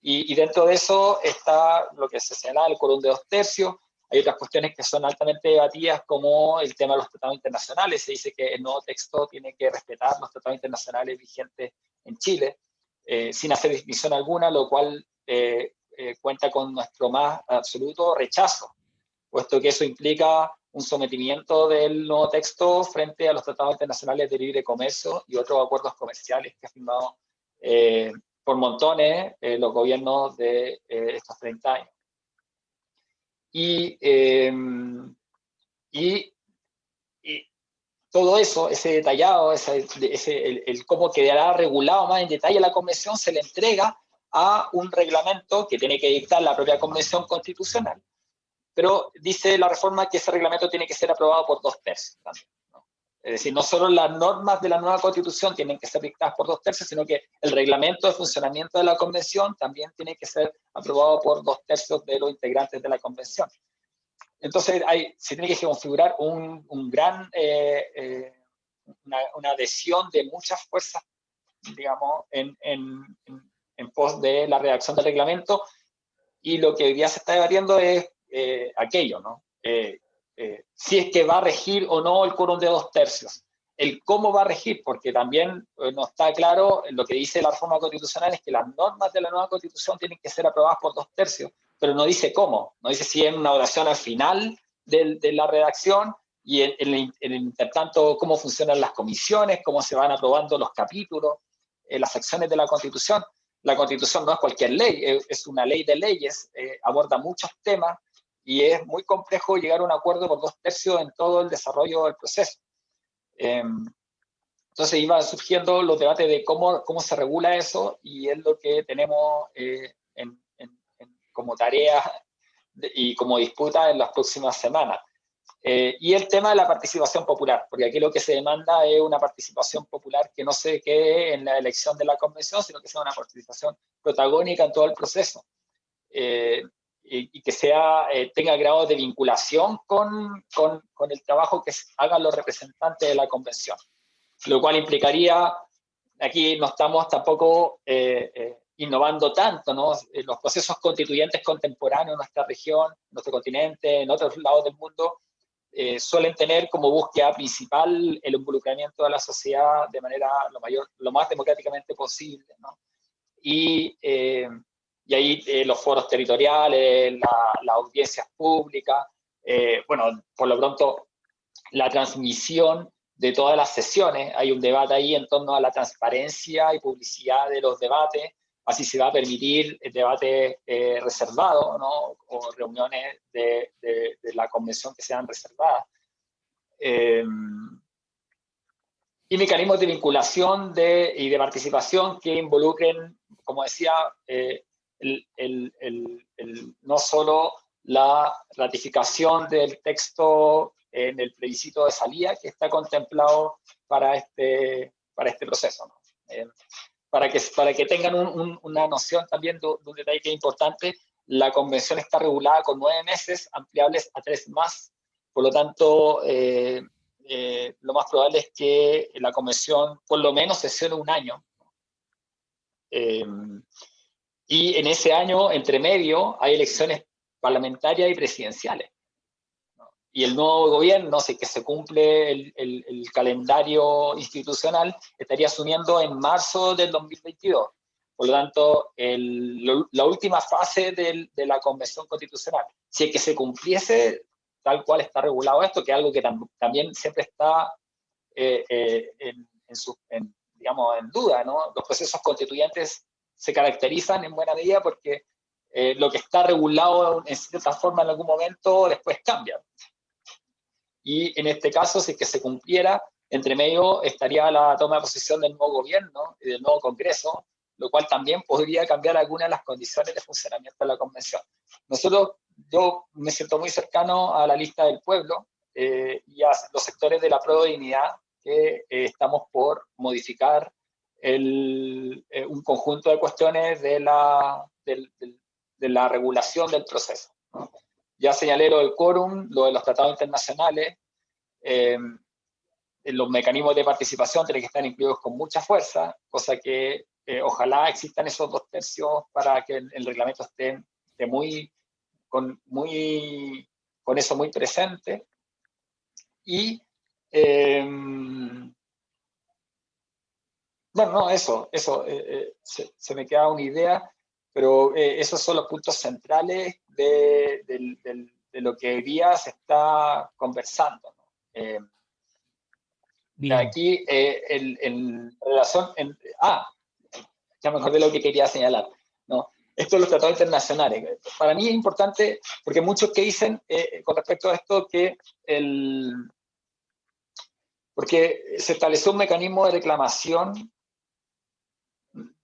Y dentro de eso está lo que se señala el quórum de 2/3, Hay otras cuestiones que son altamente debatidas, como el tema de los tratados internacionales. Se dice que el nuevo texto tiene que respetar los tratados internacionales vigentes en Chile, sin hacer distinción alguna, lo cual cuenta con nuestro más absoluto rechazo, puesto que eso implica un sometimiento del nuevo texto frente a los tratados internacionales de libre comercio y otros acuerdos comerciales que ha firmado por montones los gobiernos de estos 30 años. Y todo eso, ese detallado, el cómo quedará regulado más en detalle la convención, se le entrega a un reglamento que tiene que dictar la propia convención constitucional, pero dice la reforma que ese reglamento tiene que ser aprobado por 2/3 también, ¿no? Es decir, no solo las normas de la nueva constitución tienen que ser dictadas por 2/3, sino que el reglamento de funcionamiento de la convención también tiene que ser aprobado por 2/3 de los integrantes de la convención. Entonces se tiene que configurar una adhesión de muchas fuerzas, digamos, en pos de la redacción del reglamento, y lo que hoy día se está debatiendo es aquello, ¿no? Si es que va a regir o no el quórum de 2/3. El cómo va a regir, porque también no está claro, lo que dice la reforma constitucional es que las normas de la nueva constitución tienen que ser aprobadas por 2/3, pero no dice cómo, no dice si es una votación al final de la redacción, y en el intertanto cómo funcionan las comisiones, cómo se van aprobando los capítulos, las secciones de la Constitución. La Constitución no es cualquier ley, es una ley de leyes, aborda muchos temas, y es muy complejo llegar a un acuerdo por 2/3 en todo el desarrollo del proceso. Entonces iban surgiendo los debates de cómo se regula eso, y es lo que tenemos como tarea y como disputa en las próximas semanas. Y el tema de la participación popular, porque aquí lo que se demanda es una participación popular que no se quede en la elección de la convención, sino que sea una participación protagónica en todo el proceso, y que tenga grado de vinculación con el trabajo que hagan los representantes de la convención, lo cual implicaría, aquí no estamos tampoco innovando tanto, ¿no? Los procesos constituyentes contemporáneos en nuestra región, en nuestro continente, en otros lados del mundo, suelen tener como búsqueda principal el involucramiento de la sociedad de manera lo más democráticamente posible, ¿no? Y ahí los foros territoriales, las audiencias públicas, bueno, por lo pronto la transmisión de todas las sesiones. Hay un debate ahí en torno a la transparencia y publicidad de los debates. Así se va a permitir el debate reservado, ¿no? O reuniones de la convención que sean reservadas. Y mecanismos de vinculación y de participación que involucren, como decía, no solo la ratificación del texto en el plebiscito de salida que está contemplado para este proceso, ¿no? Para que tengan una noción también de un detalle que es importante: la convención está regulada con 9 meses, ampliables a 3 más. Por lo tanto, lo más probable es que la convención por lo menos sesione un año. Y en ese año, entre medio, hay elecciones parlamentarias y presidenciales. Y el nuevo gobierno, si que se cumple el calendario institucional, estaría asumiendo en marzo del 2022. Por lo tanto, la última fase de la convención constitucional, si es que se cumpliese tal cual está regulado esto, que es algo que también siempre está digamos, en duda, ¿no? Los procesos constituyentes se caracterizan en buena medida porque lo que está regulado en cierta forma en algún momento después cambia. Y en este caso, si es que se cumpliera, entre medio estaría la toma de posesión del nuevo gobierno y del nuevo Congreso, lo cual también podría cambiar algunas de las condiciones de funcionamiento de la convención. Yo me siento muy cercano a la lista del pueblo y a los sectores de la Apruebo Dignidad, que estamos por modificar un conjunto de cuestiones de la regulación del proceso, ¿no? Ya señalé lo del quórum, lo de los tratados internacionales, los mecanismos de participación tienen que estar incluidos con mucha fuerza, cosa que ojalá existan esos 2/3 para que el reglamento esté muy con eso muy presente. Y bueno, no, eso, se me queda una idea, pero esos son los puntos centrales de lo que hoy día se está conversando, ¿no? Bien, Aquí, en relación, ya me acordé lo que quería señalar, ¿no? Esto de los tratados internacionales. Para mí es importante, porque muchos que dicen con respecto a esto que porque se estableció un mecanismo de reclamación.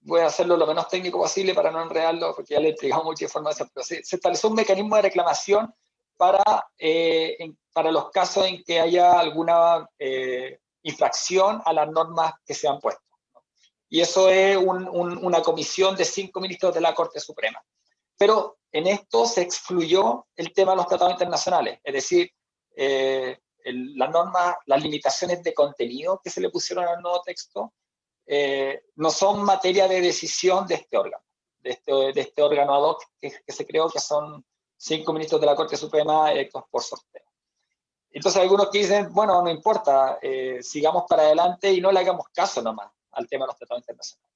Voy a hacerlo lo menos técnico posible para no enredarlo, porque ya le he entregado mucha información, pero se estableció un mecanismo de reclamación para los casos en que haya alguna infracción a las normas que se han puesto. Y eso es una comisión de 5 ministros de la Corte Suprema. Pero en esto se excluyó el tema de los tratados internacionales, es decir, las normas, las limitaciones de contenido que se le pusieron al nuevo texto, no son materia de decisión de este órgano, de este órgano ad hoc que se creó, que son 5 ministros de la Corte Suprema electos por sorteo. Entonces algunos que dicen, bueno, no importa, sigamos para adelante y no le hagamos caso nomás al tema de los tratados internacionales.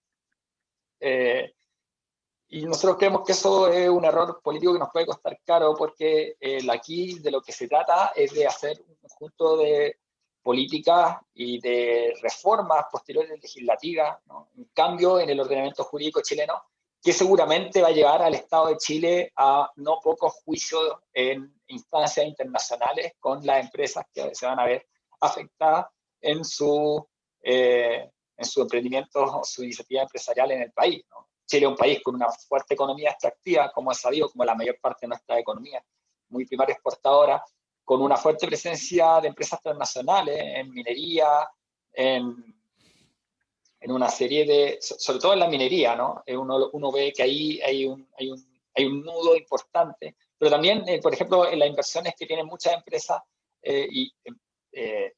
Y nosotros creemos que eso es un error político que nos puede costar caro, porque aquí de lo que se trata es de hacer un conjunto de políticas y de reformas posteriores legislativas, ¿no? Un cambio en el ordenamiento jurídico chileno que seguramente va a llevar al Estado de Chile a no pocos juicios en instancias internacionales con las empresas que se van a ver afectadas en su emprendimiento o su iniciativa empresarial en el país, ¿no? Chile es un país con una fuerte economía extractiva, como es sabido, como la mayor parte de nuestra economía, muy primaria exportadora, con una fuerte presencia de empresas transnacionales en minería, en una serie de, sobre todo en la minería, ¿no? Uno ve que ahí hay un nudo importante, pero también, por ejemplo, en las inversiones que tienen muchas empresas y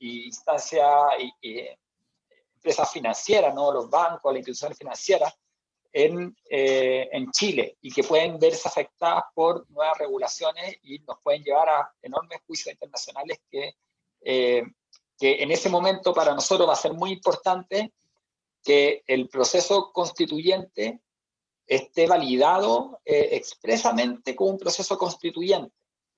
instancias y empresas financieras, ¿no? Los bancos, las instituciones financieras, en Chile, y que pueden verse afectadas por nuevas regulaciones y nos pueden llevar a enormes juicios internacionales que en ese momento para nosotros va a ser muy importante que el proceso constituyente esté validado expresamente como un proceso constituyente,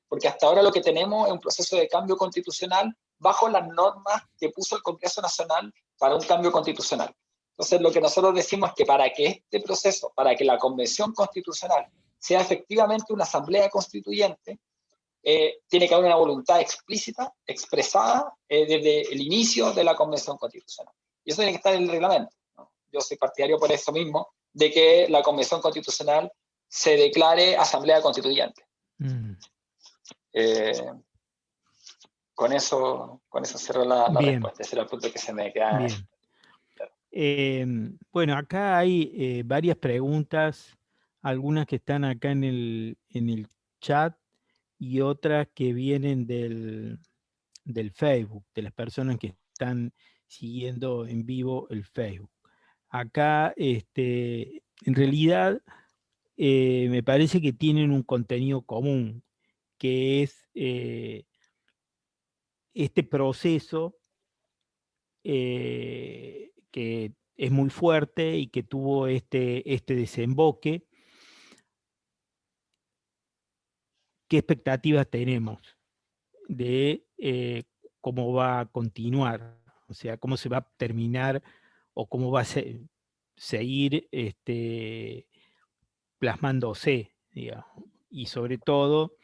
porque hasta ahora lo que tenemos es un proceso de cambio constitucional bajo las normas que puso el Congreso Nacional para un cambio constitucional. Entonces, lo que nosotros decimos es que para que este proceso, para que la Convención Constitucional sea efectivamente una asamblea constituyente, tiene que haber una voluntad explícita, expresada desde el inicio de la Convención Constitucional. Y eso tiene que estar en el reglamento, ¿no? Yo soy partidario por eso mismo, de que la Convención Constitucional se declare asamblea constituyente. Con eso cierro la respuesta. Ese era el punto que se me queda. Bien. Bueno, acá hay varias preguntas, algunas que están acá en el chat y otras que vienen del Facebook, de las personas que están siguiendo en vivo el Facebook. Acá, en realidad, me parece que tienen un contenido común, que es este proceso que es muy fuerte y que tuvo este desemboque. ¿Qué expectativas tenemos de cómo va a continuar? O sea, cómo se va a terminar o cómo va a seguir plasmándose, digamos. Y sobre todo,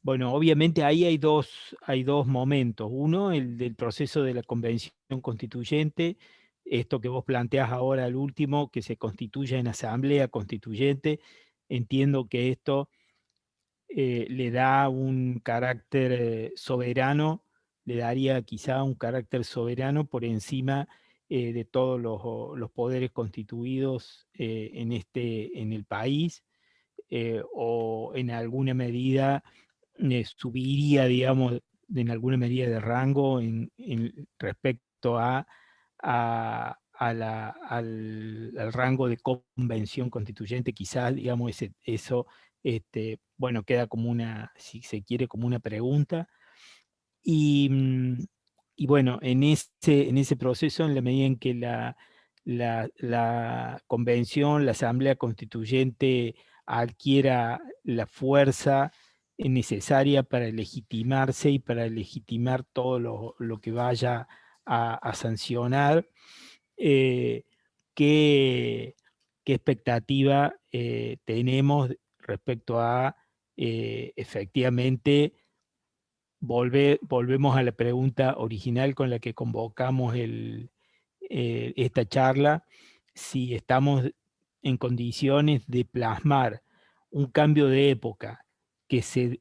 bueno, obviamente ahí hay dos momentos. Uno, el del proceso de la convención constituyente, esto que vos planteás ahora, el último, que se constituya en asamblea constituyente. Entiendo que esto le da un carácter soberano, le daría quizá un carácter soberano por encima de todos los poderes constituidos en el país, o en alguna medida subiría, digamos, en alguna medida de rango respecto al rango de convención constituyente. Quizás, digamos, eso bueno, queda como una, si se quiere, como una pregunta. Y, y bueno, en ese proceso, en la medida en que la convención, la asamblea constituyente adquiera la fuerza necesaria para legitimarse y para legitimar todo lo que vaya a sancionar, eh, ¿qué, qué expectativa tenemos respecto a efectivamente volvemos a la pregunta original con la que convocamos esta charla, si estamos en condiciones de plasmar un cambio de época que se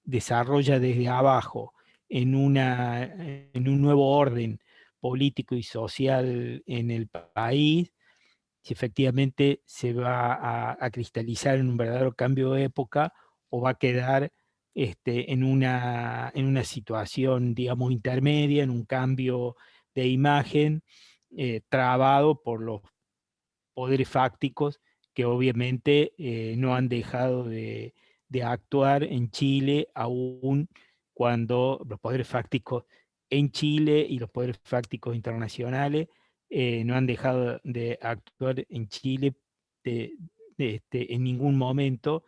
desarrolla desde abajo en un nuevo orden político y social en el país, si efectivamente se va a cristalizar en un verdadero cambio de época o va a quedar en una situación, digamos, intermedia, en un cambio de imagen trabado por los poderes fácticos que obviamente no han dejado de actuar en Chile, aún cuando los poderes fácticos en Chile y los poderes fácticos internacionales no han dejado de actuar en Chile en ningún momento,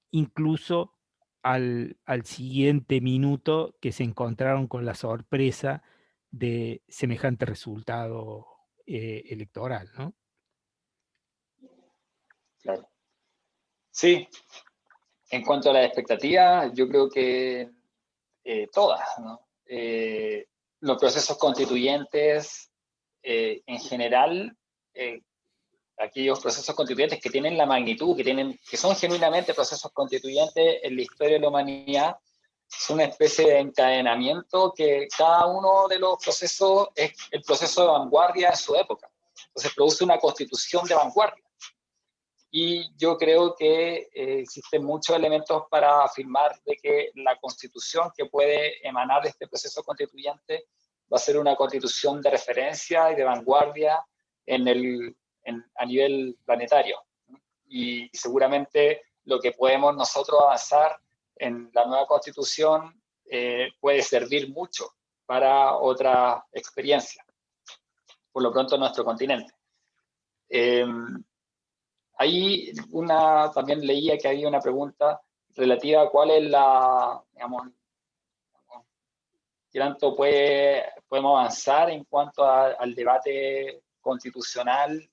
incluso al siguiente minuto que se encontraron con la sorpresa de semejante resultado electoral, ¿no? Claro. Sí, en cuanto a las expectativas, yo creo que todas, ¿no? Los procesos constituyentes, en general, aquellos procesos constituyentes que tienen la magnitud, que son genuinamente procesos constituyentes en la historia de la humanidad, es una especie de encadenamiento que cada uno de los procesos es el proceso de vanguardia en su época. Entonces produce una constitución de vanguardia. Y yo creo que existen muchos elementos para afirmar de que la constitución que puede emanar de este proceso constituyente va a ser una constitución de referencia y de vanguardia a nivel planetario. Y seguramente lo que podemos nosotros avanzar en la nueva constitución puede servir mucho para otra experiencia, por lo pronto en nuestro continente. Ahí también leía que había una pregunta relativa a cuál es digamos, qué tanto podemos avanzar en cuanto al debate constitucional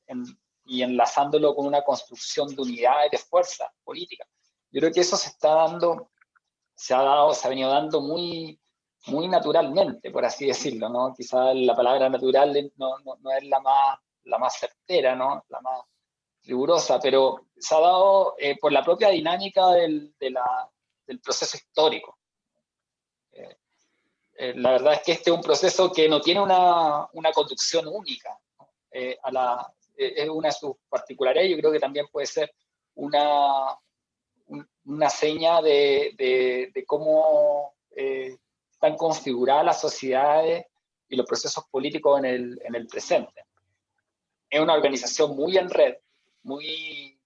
y enlazándolo con una construcción de unidad y de fuerza política. Yo creo que eso se ha venido dando muy, muy naturalmente, por así decirlo, ¿no? Quizás la palabra natural no es la más certera, ¿no? La más rigurosa, pero se ha dado por la propia dinámica del proceso histórico. La verdad es que este es un proceso que no tiene una conducción única, ¿no? Es una de sus particularidades. Yo creo que también puede ser una seña de cómo están configuradas las sociedades y los procesos políticos en el presente. Es una organización muy en red, muy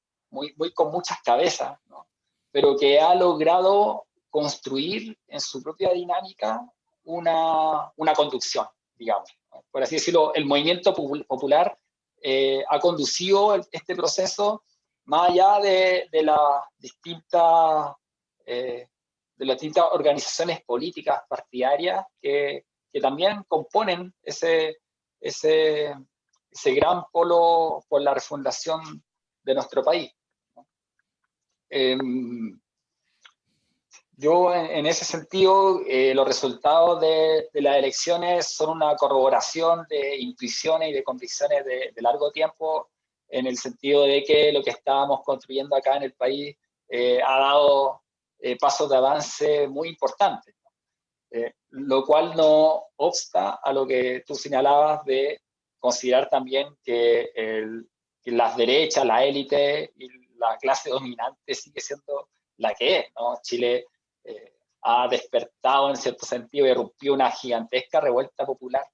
con muchas cabezas, ¿no? Pero que ha logrado construir en su propia dinámica una conducción, digamos, ¿no? Por así decirlo, el movimiento popular ha conducido este proceso más allá de las distintas organizaciones políticas partidarias que también componen ese gran polo por la refundación de nuestro país. Yo, en ese sentido, los resultados de las elecciones son una corroboración de intuiciones y de convicciones de largo tiempo, en el sentido de que lo que estábamos construyendo acá en el país ha dado pasos de avance muy importantes, lo cual no obsta a lo que tú señalabas de considerar también que las derechas, la élite y la clase dominante sigue siendo la que es, ¿no? Chile ha despertado en cierto sentido y rompió una gigantesca revuelta popular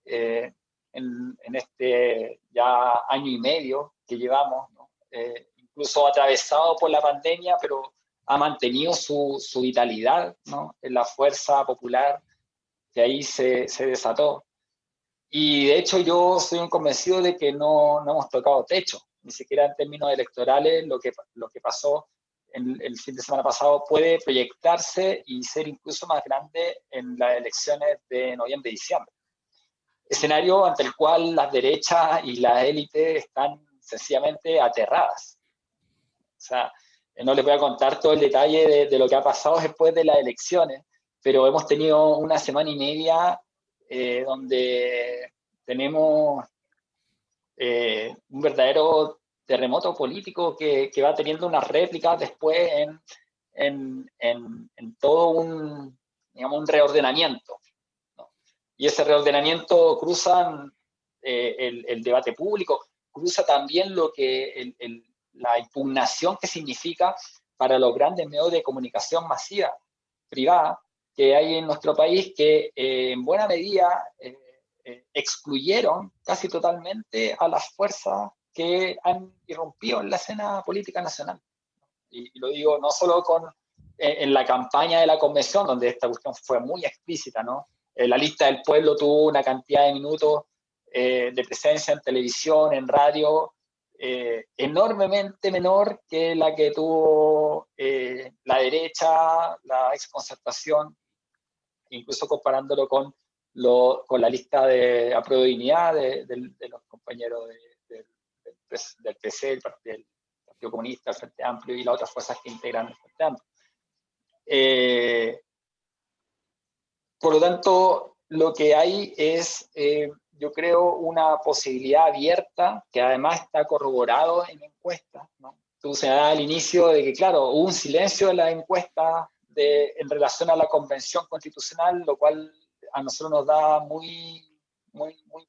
en este ya año y medio que llevamos, ¿no? incluso atravesado por la pandemia, pero ha mantenido su vitalidad, ¿no? En la fuerza popular que ahí se desató. Y de hecho yo soy un convencido de que no hemos tocado techo, ni siquiera en términos electorales. Lo que pasó en el fin de semana pasado puede proyectarse y ser incluso más grande en las elecciones de noviembre y diciembre. Escenario ante el cual las derechas y la élite están sencillamente aterradas. O sea, no les voy a contar todo el detalle de lo que ha pasado después de las elecciones, pero hemos tenido una semana y media donde tenemos un verdadero terremoto político que va teniendo unas réplicas después en todo digamos, un reordenamiento, ¿no? Y ese reordenamiento cruza el debate público, cruza también la impugnación que significa para los grandes medios de comunicación masiva, privada, que hay en nuestro país, que en buena medida excluyeron casi totalmente a las fuerzas que han irrumpido en la escena política nacional. Y lo digo no solo en la campaña de la convención, donde esta cuestión fue muy explícita, ¿no? La lista del pueblo tuvo una cantidad de minutos de presencia en televisión, en radio, enormemente menor que la que tuvo la derecha, la exconcertación, incluso comparándolo con la lista de apruebo de dignidad de los compañeros del PC, del Partido Comunista, el Frente Amplio y las otras fuerzas que integran el Frente Amplio. Por lo tanto, lo que hay es, yo creo, una posibilidad abierta, que además está corroborado en encuestas, ¿no? Tú señalabas al inicio de que, claro, hubo un silencio en las encuestas en relación a la Convención Constitucional, lo cual a nosotros nos da muy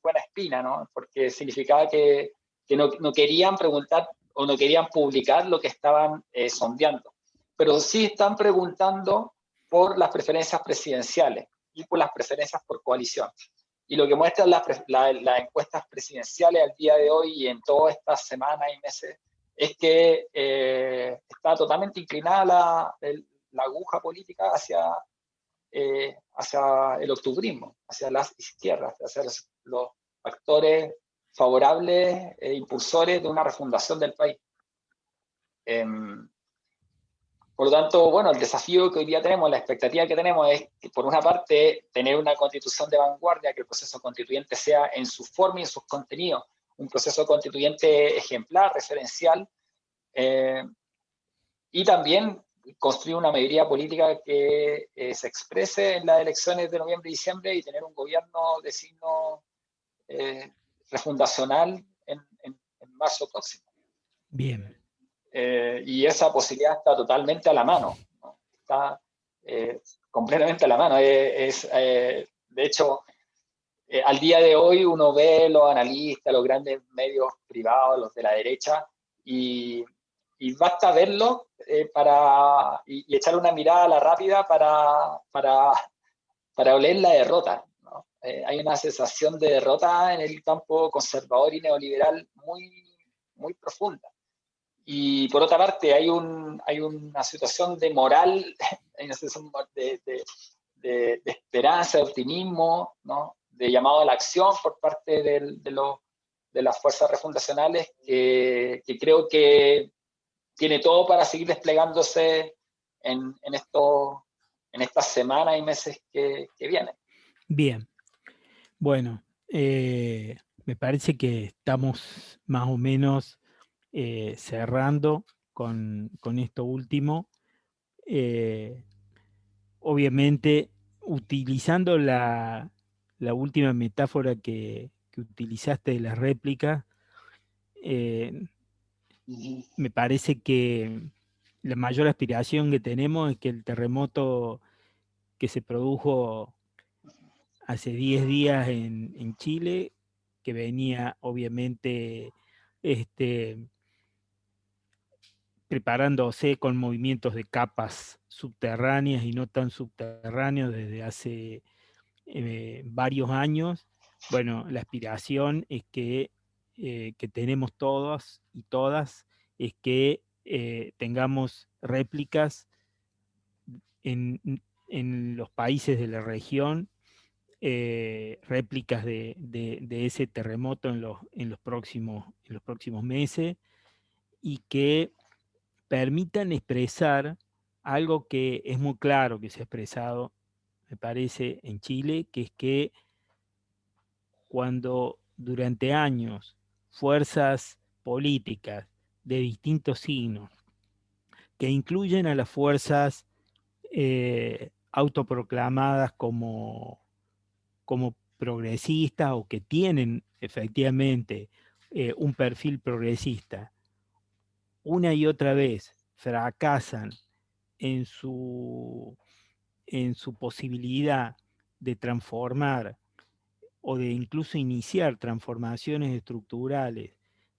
buena espina, ¿no? Porque significaba que no querían preguntar o no querían publicar lo que estaban sondeando. Pero sí están preguntando por las preferencias presidenciales y por las preferencias por coalición. Y lo que muestran las encuestas presidenciales al día de hoy y en todas estas semanas y meses es que está totalmente inclinada la aguja política hacia el octubrismo, hacia las izquierdas, hacia los actores favorables e impulsores de una refundación del país. Por lo tanto, bueno, el desafío que hoy día tenemos, la expectativa que tenemos es, que, por una parte, tener una constitución de vanguardia, que el proceso constituyente sea en su forma y en sus contenidos un proceso constituyente ejemplar, referencial, y también construir una mayoría política que se exprese en las elecciones de noviembre y diciembre y tener un gobierno de signo refundacional en marzo próximo. Bien. Y esa posibilidad está totalmente a la mano, ¿no? Está completamente a la mano. De hecho, al día de hoy uno ve los analistas, los grandes medios privados, los de la derecha, y basta verlo y echar una mirada a la rápida para oler la derrota, ¿no? Hay una sensación de derrota en el campo conservador y neoliberal muy profunda. Y por otra parte, hay una situación de moral, hay una situación de esperanza, de optimismo, ¿no? De llamado a la acción por parte de las fuerzas refundacionales, que creo que tiene todo para seguir desplegándose en estas semanas y meses que vienen. Bien. Bueno, me parece que estamos más o menos cerrando con esto último. Obviamente, utilizando la última metáfora que utilizaste de la réplica, me parece que la mayor aspiración que tenemos es que el terremoto que se produjo hace 10 días en Chile, que venía obviamente preparándose con movimientos de capas subterráneas y no tan subterráneos desde hace varios años. Bueno, la aspiración es que tenemos todos y todas es que tengamos réplicas en, en los países de la región, réplicas de ese terremoto en los próximos meses, y que permitan expresar algo que es muy claro que se ha expresado, me parece, en Chile, que es que cuando durante años fuerzas políticas de distintos signos, que incluyen a las fuerzas autoproclamadas como progresistas o que tienen efectivamente un perfil progresista, una y otra vez fracasan en en su posibilidad de transformar o de incluso iniciar transformaciones estructurales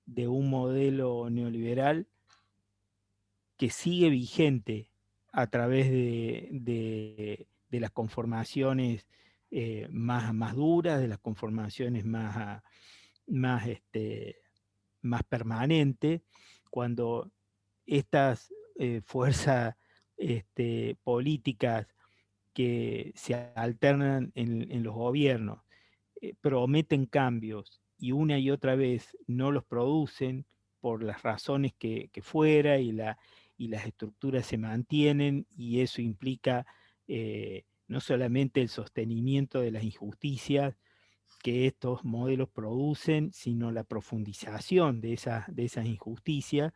de un modelo neoliberal que sigue vigente a través de las conformaciones más duras, de las conformaciones más permanentes, cuando estas fuerzas políticas que se alternan en los gobiernos prometen cambios y una y otra vez no los producen por las razones que fuera, y las estructuras se mantienen, y eso implica no solamente el sostenimiento de las injusticias que estos modelos producen, sino la profundización de esas injusticias.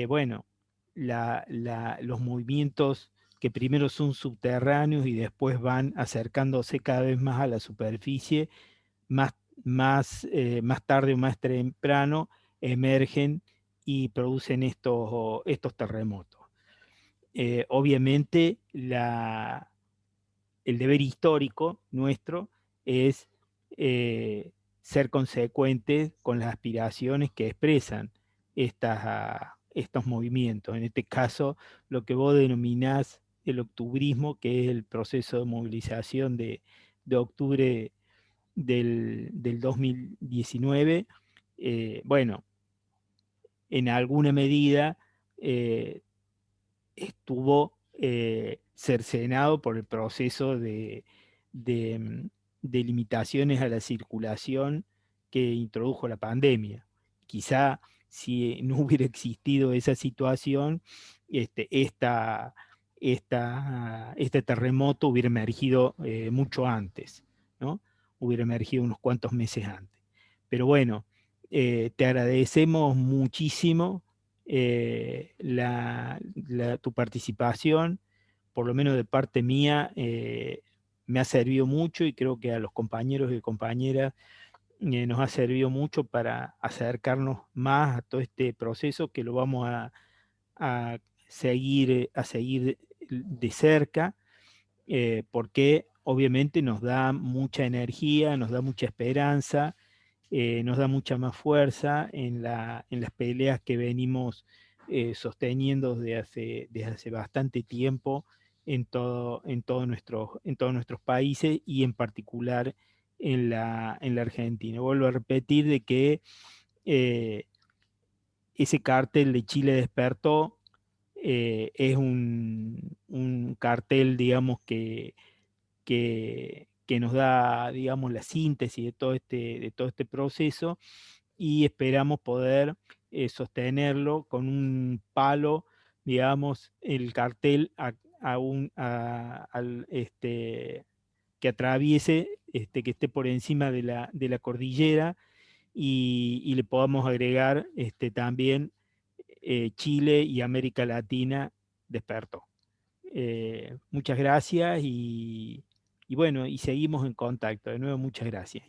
Bueno, los movimientos que primero son subterráneos y después van acercándose cada vez más a la superficie, más, más tarde o más temprano emergen y producen estos terremotos. Obviamente el deber histórico nuestro es ser consecuentes con las aspiraciones que expresan estos movimientos. En este caso, lo que vos denominás el octubrismo, que es el proceso de movilización de octubre del 2019, bueno, en alguna medida eh, estuvo cercenado por el proceso de limitaciones a la circulación que introdujo la pandemia. Quizá si no hubiera existido esa situación, este, esta, este terremoto hubiera emergido mucho antes, ¿no? Hubiera emergido unos cuantos meses antes. Pero bueno, te agradecemos muchísimo tu participación, por lo menos de parte mía, me ha servido mucho, y creo que a los compañeros y compañeras nos ha servido mucho para acercarnos más a todo este proceso que lo vamos a a seguir de cerca, porque obviamente nos da mucha energía, nos da mucha esperanza, nos da mucha más fuerza en las peleas que venimos sosteniendo desde hace bastante tiempo en todos nuestros países, y en particular en la Argentina. Vuelvo a repetir de que eh, ese cártel de Chile despertó es un cartel, digamos, que nos da, digamos, la síntesis de todo este proceso, y esperamos poder sostenerlo con un palo, digamos, el cartel que atraviese, que esté por encima de la cordillera, y le podamos agregar también Chile y América Latina despertó. Muchas gracias, y bueno, y seguimos en contacto. De nuevo, muchas gracias.